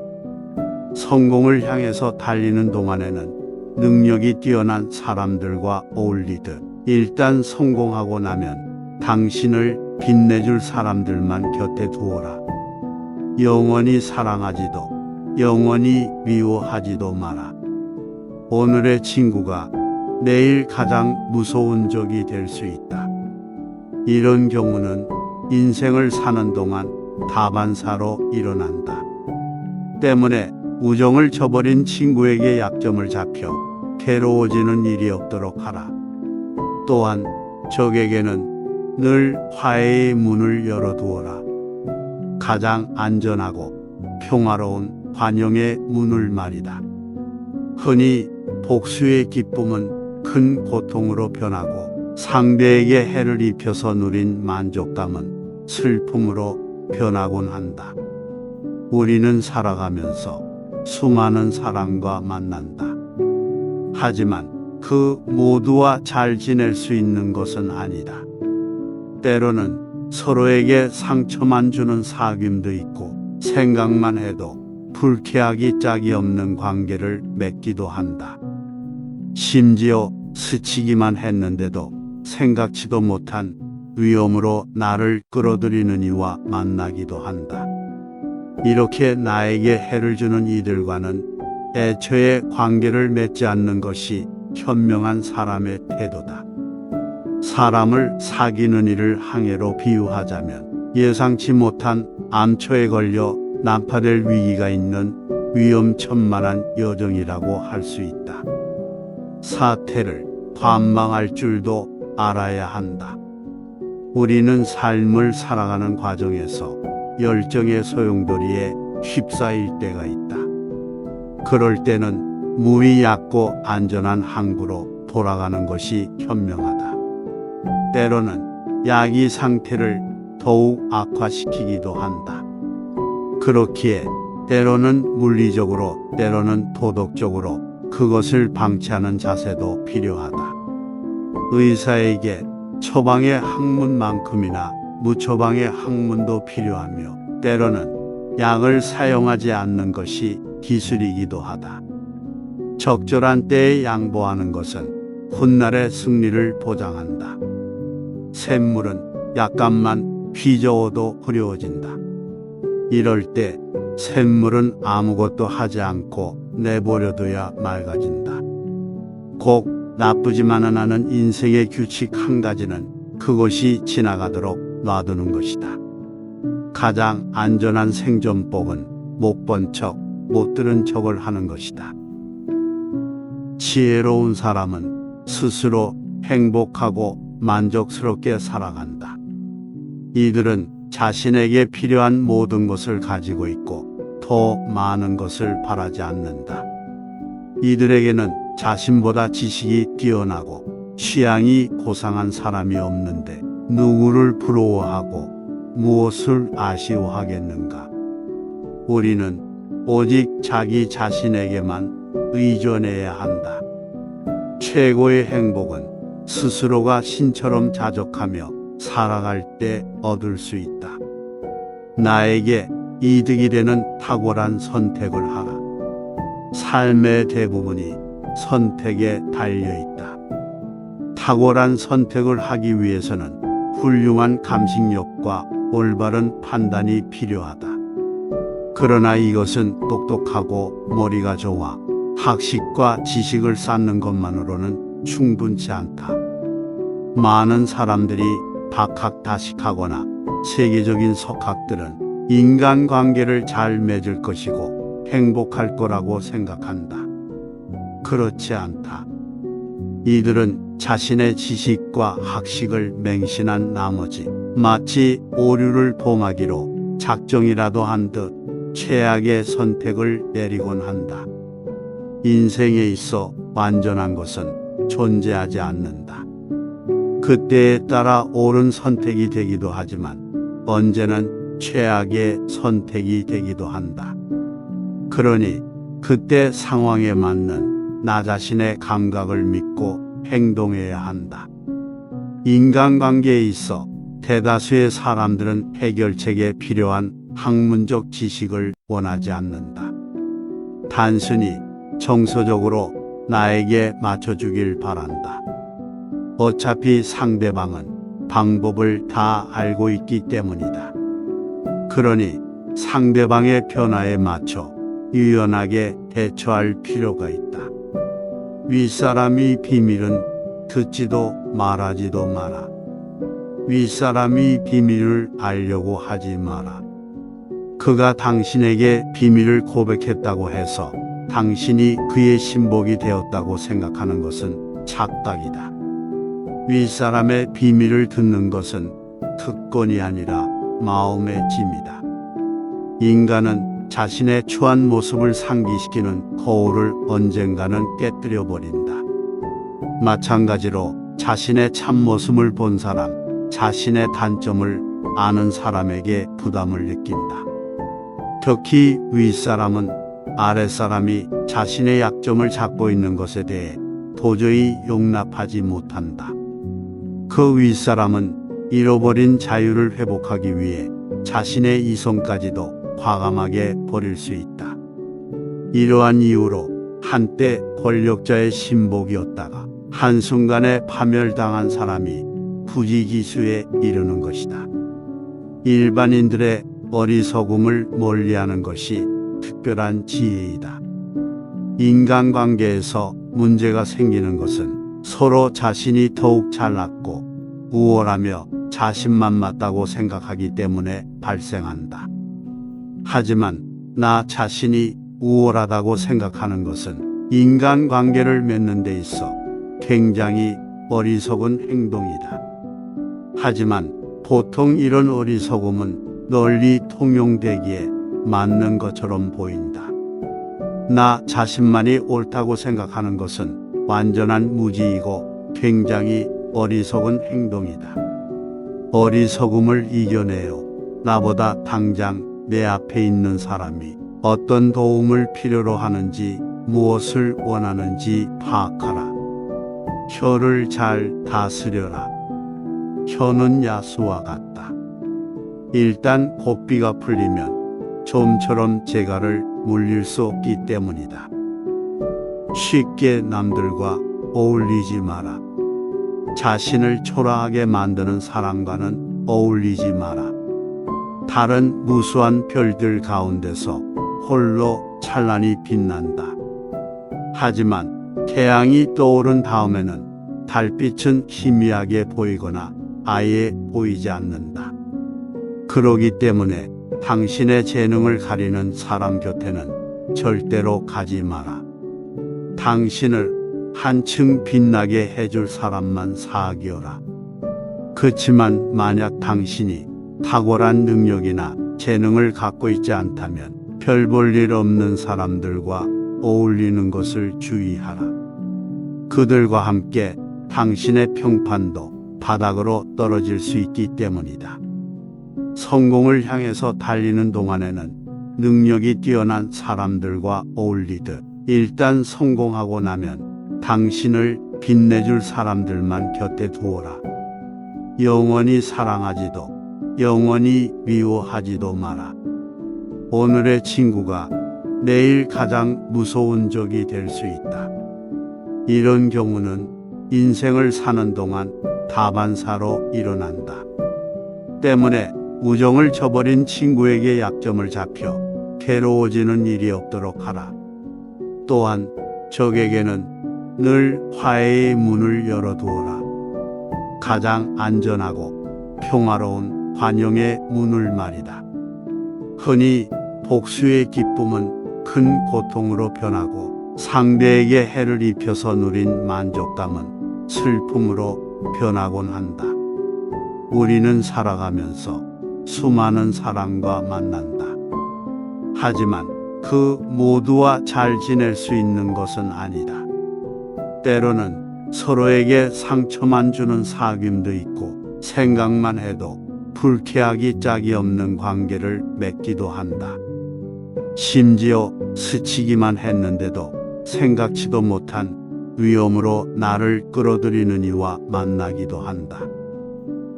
성공을 향해서 달리는 동안에는 능력이 뛰어난 사람들과 어울리듯 일단 성공하고 나면 당신을 빛내줄 사람들만 곁에 두어라. 영원히 사랑하지도 영원히 미워하지도 마라. 오늘의 친구가 내일 가장 무서운 적이 될 수 있다. 이런 경우는 인생을 사는 동안 다반사로 일어난다. 때문에 우정을 저버린 친구에게 약점을 잡혀 괴로워지는 일이 없도록 하라. 또한 적에게는 늘 화해의 문을 열어두어라. 가장 안전하고 평화로운 환영의 문을 말이다. 흔히 복수의 기쁨은 큰 고통으로 변하고 상대에게 해를 입혀서 누린 만족감은 슬픔으로 변하곤 한다. 우리는 살아가면서 수많은 사람과 만난다. 하지만 그 모두와 잘 지낼 수 있는 것은 아니다. 때로는 서로에게 상처만 주는 사귐도 있고 생각만 해도 불쾌하기 짝이 없는 관계를 맺기도 한다. 심지어 스치기만 했는데도 생각지도 못한 위험으로 나를 끌어들이는 이와 만나기도 한다. 이렇게 나에게 해를 주는 이들과는 애초에 관계를 맺지 않는 것이 현명한 사람의 태도다. 사람을 사귀는 일을 항해로 비유하자면 예상치 못한 암초에 걸려 난파될 위기가 있는 위험천만한 여정이라고 할 수 있다. 사태를 관망할 줄도 알아야 한다. 우리는 삶을 살아가는 과정에서 열정의 소용돌이에 휩싸일 때가 있다. 그럴 때는 무위 얕고 안전한 항구로 돌아가는 것이 현명하다. 때로는 약이 상태를 더욱 악화시키기도 한다. 그렇기에 때로는 물리적으로 때로는 도덕적으로 그것을 방치하는 자세도 필요하다. 의사에게 처방의 학문만큼이나 무처방의 학문도 필요하며 때로는 약을 사용하지 않는 것이 기술이기도 하다. 적절한 때에 양보하는 것은 훗날의 승리를 보장한다. 샘물은 약간만 휘저어도 흐려워진다. 이럴 때 샘물은 아무것도 하지 않고 내버려둬야 맑아진다. 꼭 나쁘지만은 않은 인생의 규칙 한 가지는 그것이 지나가도록 놔두는 것이다. 가장 안전한 생존법은 못 본 척, 못 들은 척을 하는 것이다. 지혜로운 사람은 스스로 행복하고 만족스럽게 살아간다. 이들은 자신에게 필요한 모든 것을 가지고 있고 더 많은 것을 바라지 않는다. 이들에게는 자신보다 지식이 뛰어나고 취향이 고상한 사람이 없는데 누구를 부러워하고 무엇을 아쉬워하겠는가? 우리는 오직 자기 자신에게만 의존해야 한다. 최고의 행복은 스스로가 신처럼 자족하며 살아갈 때 얻을 수 있다. 나에게 이득이 되는 탁월한 선택을 하라. 삶의 대부분이 선택에 달려 있다. 탁월한 선택을 하기 위해서는 훌륭한 감식력과 올바른 판단이 필요하다. 그러나 이것은 똑똑하고 머리가 좋아 학식과 지식을 쌓는 것만으로는 충분치 않다. 많은 사람들이 박학다식하거나 세계적인 석학들은 인간관계를 잘 맺을 것이고 행복할 거라고 생각한다. 그렇지 않다. 이들은 자신의 지식과 학식을 맹신한 나머지 마치 오류를 범하기로 작정이라도 한 듯 최악의 선택을 내리곤 한다. 인생에 있어 완전한 것은 존재하지 않는다. 그때에 따라 옳은 선택이 되기도 하지만 언제는 최악의 선택이 되기도 한다. 그러니 그때 상황에 맞는 나 자신의 감각을 믿고 행동해야 한다. 인간관계에 있어 대다수의 사람들은 해결책에 필요한 학문적 지식을 원하지 않는다. 단순히 정서적으로 나에게 맞춰주길 바란다. 어차피 상대방은 방법을 다 알고 있기 때문이다. 그러니 상대방의 변화에 맞춰 유연하게 대처할 필요가 있다. 윗사람이 비밀은 듣지도 말하지도 마라. 윗사람이 비밀을 알려고 하지 마라. 그가 당신에게 비밀을 고백했다고 해서 당신이 그의 신복이 되었다고 생각하는 것은 착각이다. 윗사람의 비밀을 듣는 것은 특권이 아니라 마음의 짐이다. 인간은 자신의 추한 모습을 상기시키는 거울을 언젠가는 깨뜨려 버린다. 마찬가지로 자신의 참모습을 본 사람, 자신의 단점을 아는 사람에게 부담을 느낀다. 특히 윗사람은 아랫사람이 자신의 약점을 잡고 있는 것에 대해 도저히 용납하지 못한다. 그 윗사람은 잃어버린 자유를 회복하기 위해 자신의 이성까지도 과감하게 버릴 수 있다. 이러한 이유로 한때 권력자의 신복이었다가 한순간에 파멸당한 사람이 부지기수에 이르는 것이다. 일반인들의 어리석음을 멀리하는 것이 특별한 지혜이다. 인간관계에서 문제가 생기는 것은 서로 자신이 더욱 잘났고 우월하며 자신만 맞다고 생각하기 때문에 발생한다. 하지만 나 자신이 우월하다고 생각하는 것은 인간관계를 맺는 데 있어 굉장히 어리석은 행동이다. 하지만 보통 이런 어리석음은 널리 통용되기에 맞는 것처럼 보인다. 나 자신만이 옳다고 생각하는 것은 완전한 무지이고 굉장히 어리석은 행동이다. 어리석음을 이겨내요. 나보다 당장 내 앞에 있는 사람이 어떤 도움을 필요로 하는지, 무엇을 원하는지 파악하라. 혀를 잘 다스려라. 혀는 야수와 같다. 일단 고삐가 풀리면 좀처럼 재갈을 물릴 수 없기 때문이다. 쉽게 남들과 어울리지 마라. 자신을 초라하게 만드는 사람과는 어울리지 마라. 다른 무수한 별들 가운데서 홀로 찬란히 빛난다. 하지만 태양이 떠오른 다음에는 달빛은 희미하게 보이거나 아예 보이지 않는다. 그러기 때문에 당신의 재능을 가리는 사람 곁에는 절대로 가지 마라. 당신을 한층 빛나게 해줄 사람만 사귀어라. 그치만 만약 당신이 탁월한 능력이나 재능을 갖고 있지 않다면 별 볼 일 없는 사람들과 어울리는 것을 주의하라. 그들과 함께 당신의 평판도 바닥으로 떨어질 수 있기 때문이다. 성공을 향해서 달리는 동안에는 능력이 뛰어난 사람들과 어울리듯 일단 성공하고 나면 당신을 빛내줄 사람들만 곁에 두어라. 영원히 사랑하지도 영원히 미워하지도 마라. 오늘의 친구가 내일 가장 무서운 적이 될 수 있다. 이런 경우는 인생을 사는 동안 다반사로 일어난다. 때문에 우정을 저버린 친구에게 약점을 잡혀 괴로워지는 일이 없도록 하라. 또한 적에게는 늘 화해의 문을 열어두어라. 가장 안전하고 평화로운 관용의 문을 말이다. 흔히 복수의 기쁨은 큰 고통으로 변하고 상대에게 해를 입혀서 누린 만족감은 슬픔으로 변하곤 한다. 우리는 살아가면서 수많은 사람과 만난다. 하지만 그 모두와 잘 지낼 수 있는 것은 아니다. 때로는 서로에게 상처만 주는 사귐도 있고 생각만 해도 불쾌하기 짝이 없는 관계를 맺기도 한다. 심지어 스치기만 했는데도 생각지도 못한 위험으로 나를 끌어들이는 이와 만나기도 한다.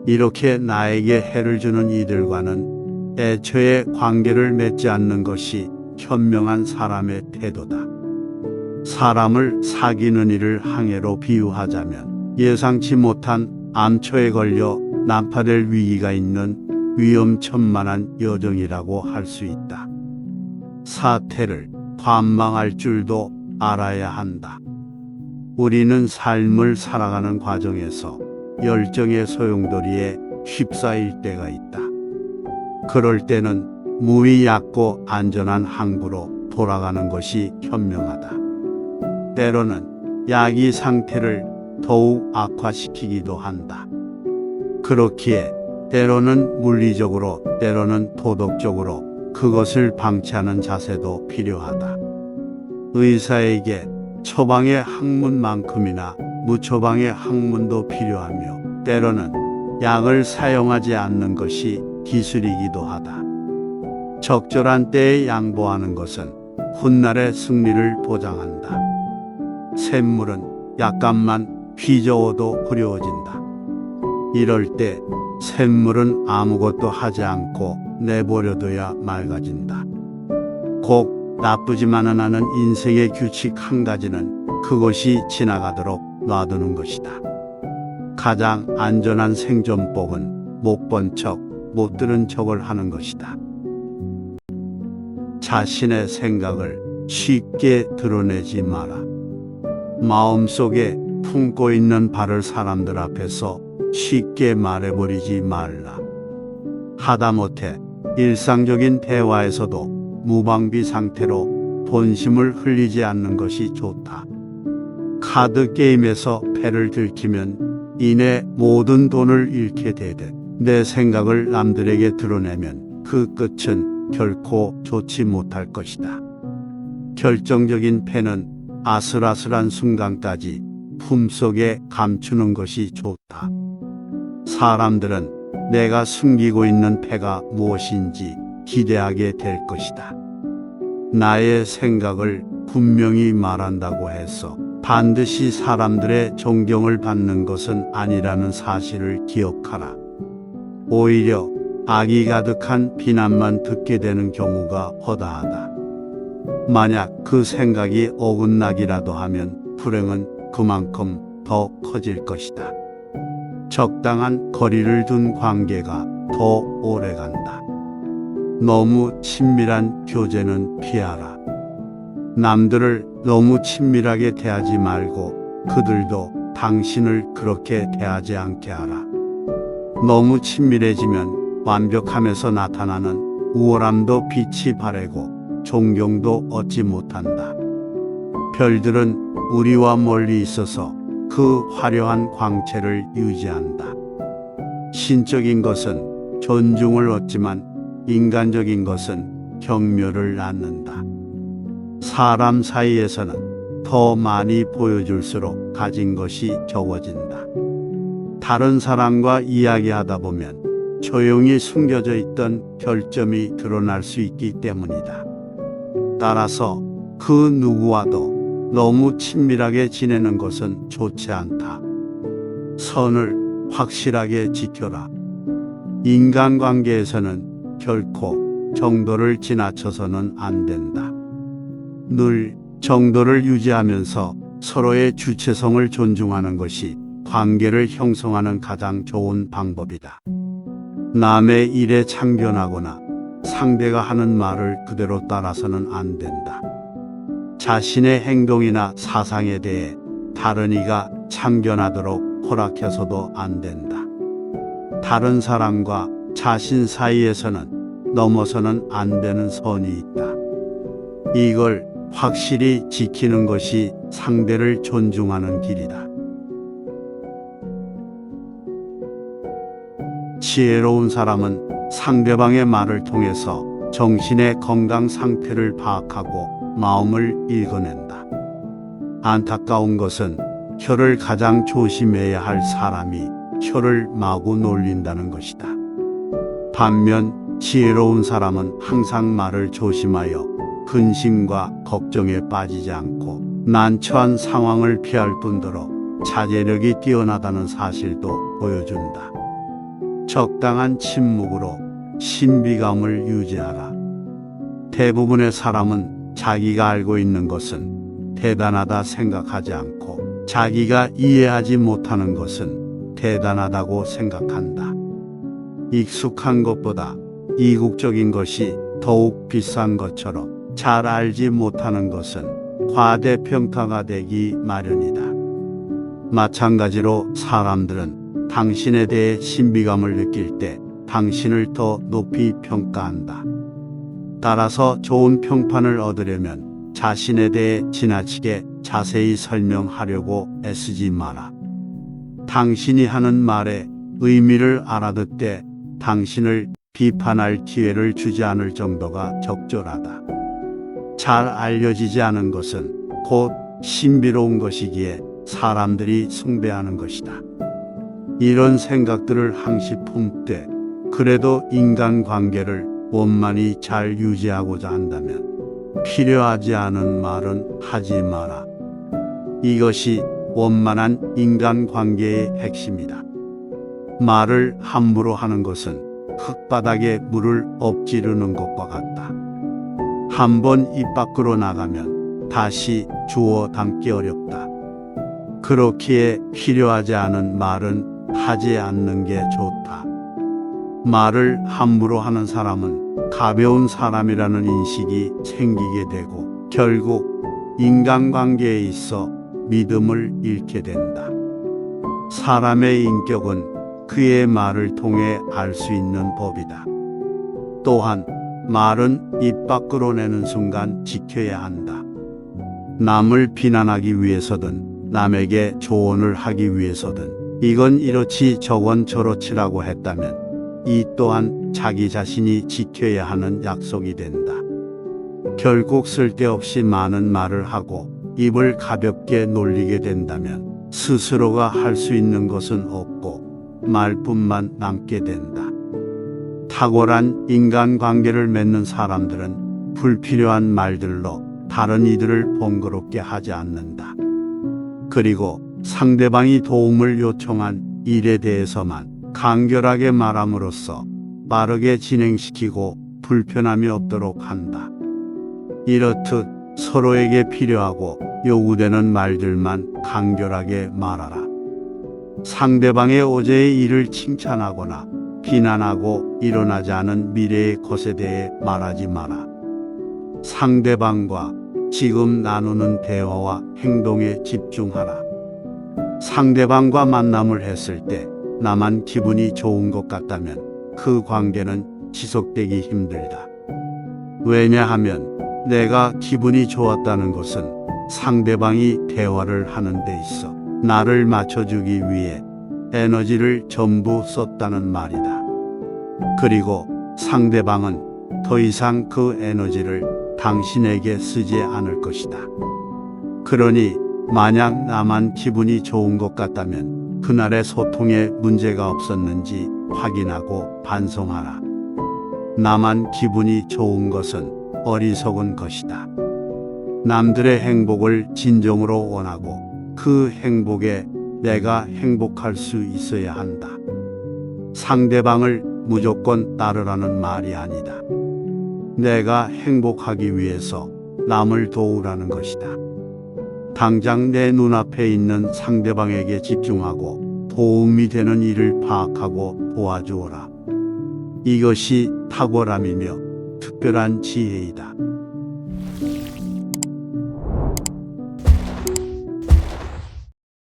이렇게 나에게 해를 주는 이들과는 애초에 관계를 맺지 않는 것이 현명한 사람의 태도다. 사람을 사귀는 일을 항해로 비유하자면 예상치 못한 암초에 걸려 난파될 위기가 있는 위험천만한 여정이라고 할 수 있다. 사태를 관망할 줄도 알아야 한다. 우리는 삶을 살아가는 과정에서 열정의 소용돌이에 휩싸일 때가 있다. 그럴 때는 무위 얕고 안전한 항구로 돌아가는 것이 현명하다. 때로는 약이 상태를 더욱 악화시키기도 한다. 그렇기에 때로는 물리적으로 때로는 도덕적으로 그것을 방치하는 자세도 필요하다. 의사에게 처방의 학문만큼이나 무처방의 학문도 필요하며 때로는 약을 사용하지 않는 것이 기술이기도 하다. 적절한 때에 양보하는 것은 훗날의 승리를 보장한다. 샘물은 약간만 휘저어도 흐려워진다. 이럴 때 샘물은 아무것도 하지 않고 내버려둬야 맑아진다. 꼭 나쁘지만은 않은 인생의 규칙 한 가지는 그것이 지나가도록 놔두는 것이다. 가장 안전한 생존법은 못 본 척, 못 들은 척을 하는 것이다. 자신의 생각을 쉽게 드러내지 마라. 마음속에 품고 있는 바를 사람들 앞에서 쉽게 말해버리지 말라. 하다못해 일상적인 대화에서도 무방비 상태로 본심을 흘리지 않는 것이 좋다. 카드 게임에서 패를 들키면 이내 모든 돈을 잃게 되듯 내 생각을 남들에게 드러내면 그 끝은 결코 좋지 못할 것이다. 결정적인 패는 아슬아슬한 순간까지 품속에 감추는 것이 좋다. 사람들은 내가 숨기고 있는 패가 무엇인지 기대하게 될 것이다. 나의 생각을 분명히 말한다고 해서 반드시 사람들의 존경을 받는 것은 아니라는 사실을 기억하라. 오히려 악이 가득한 비난만 듣게 되는 경우가 허다하다. 만약 그 생각이 어긋나기라도 하면 불행은 그만큼 더 커질 것이다. 적당한 거리를 둔 관계가 더 오래간다. 너무 친밀한 교제는 피하라. 남들을 너무 친밀하게 대하지 말고 그들도 당신을 그렇게 대하지 않게 하라. 너무 친밀해지면 완벽함에서 나타나는 우월함도 빛이 바래고 존경도 얻지 못한다. 별들은 우리와 멀리 있어서 그 화려한 광채를 유지한다. 신적인 것은 존중을 얻지만 인간적인 것은 경멸을 낳는다. 사람 사이에서는 더 많이 보여줄수록 가진 것이 적어진다. 다른 사람과 이야기하다 보면 조용히 숨겨져 있던 결점이 드러날 수 있기 때문이다. 따라서 그 누구와도 너무 친밀하게 지내는 것은 좋지 않다. 선을 확실하게 지켜라. 인간관계에서는 결코 정도를 지나쳐서는 안 된다. 늘 정도를 유지하면서 서로의 주체성을 존중하는 것이 관계를 형성하는 가장 좋은 방법이다. 남의 일에 참견하거나 상대가 하는 말을 그대로 따라서는 안 된다. 자신의 행동이나 사상에 대해 다른 이가 참견하도록 허락해서도 안 된다. 다른 사람과 자신 사이에서는 넘어서는 안 되는 선이 있다. 이걸 확실히 지키는 것이 상대를 존중하는 길이다. 지혜로운 사람은 상대방의 말을 통해서 정신의 건강 상태를 파악하고 마음을 읽어낸다. 안타까운 것은 혀를 가장 조심해야 할 사람이 혀를 마구 놀린다는 것이다. 반면 지혜로운 사람은 항상 말을 조심하여 근심과 걱정에 빠지지 않고 난처한 상황을 피할 뿐더러 자제력이 뛰어나다는 사실도 보여준다. 적당한 침묵으로 신비감을 유지하라. 대부분의 사람은 자기가 알고 있는 것은 대단하다 생각하지 않고 자기가 이해하지 못하는 것은 대단하다고 생각한다. 익숙한 것보다 이국적인 것이 더욱 비싼 것처럼 잘 알지 못하는 것은 과대평가가 되기 마련이다. 마찬가지로 사람들은 당신에 대해 신비감을 느낄 때 당신을 더 높이 평가한다. 따라서 좋은 평판을 얻으려면 자신에 대해 지나치게 자세히 설명하려고 애쓰지 마라. 당신이 하는 말의 의미를 알아듣되 당신을 비판할 기회를 주지 않을 정도가 적절하다. 잘 알려지지 않은 것은 곧 신비로운 것이기에 사람들이 숭배하는 것이다. 이런 생각들을 항시 품되 그래도 인간관계를 원만히 잘 유지하고자 한다면 필요하지 않은 말은 하지 마라. 이것이 원만한 인간관계의 핵심이다. 말을 함부로 하는 것은 흙바닥에 물을 엎지르는 것과 같다. 한번 입 밖으로 나가면 다시 주워 담기 어렵다. 그렇기에 필요하지 않은 말은 하지 않는 게 좋다. 말을 함부로 하는 사람은 가벼운 사람이라는 인식이 생기게 되고 결국 인간관계에 있어 믿음을 잃게 된다. 사람의 인격은 그의 말을 통해 알 수 있는 법이다. 또한 말은 입 밖으로 내는 순간 지켜야 한다. 남을 비난하기 위해서든 남에게 조언을 하기 위해서든 이건 이렇지 저건 저렇지라고 했다면 이 또한 자기 자신이 지켜야 하는 약속이 된다. 결국 쓸데없이 많은 말을 하고 입을 가볍게 놀리게 된다면 스스로가 할 수 있는 것은 없고 말뿐만 남게 된다. 탁월한 인간관계를 맺는 사람들은 불필요한 말들로 다른 이들을 번거롭게 하지 않는다. 그리고 상대방이 도움을 요청한 일에 대해서만 간결하게 말함으로써 빠르게 진행시키고 불편함이 없도록 한다. 이렇듯 서로에게 필요하고 요구되는 말들만 간결하게 말하라. 상대방의 어제의 일을 칭찬하거나 비난하고 일어나지 않은 미래의 것에 대해 말하지 마라. 상대방과 지금 나누는 대화와 행동에 집중하라. 상대방과 만남을 했을 때 나만 기분이 좋은 것 같다면 그 관계는 지속되기 힘들다. 왜냐하면 내가 기분이 좋았다는 것은 상대방이 대화를 하는 데 있어 나를 맞춰주기 위해 에너지를 전부 썼다는 말이다. 그리고 상대방은 더 이상 그 에너지를 당신에게 쓰지 않을 것이다. 그러니 만약 나만 기분이 좋은 것 같다면 그날의 소통에 문제가 없었는지 확인하고 반성하라. 나만 기분이 좋은 것은 어리석은 것이다. 남들의 행복을 진정으로 원하고 그 행복에 내가 행복할 수 있어야 한다. 상대방을 무조건 따르라는 말이 아니다. 내가 행복하기 위해서 남을 도우라는 것이다. 당장 내 눈앞에 있는 상대방에게 집중하고 도움이 되는 일을 파악하고 도와주어라. 이것이 탁월함이며 특별한 지혜이다.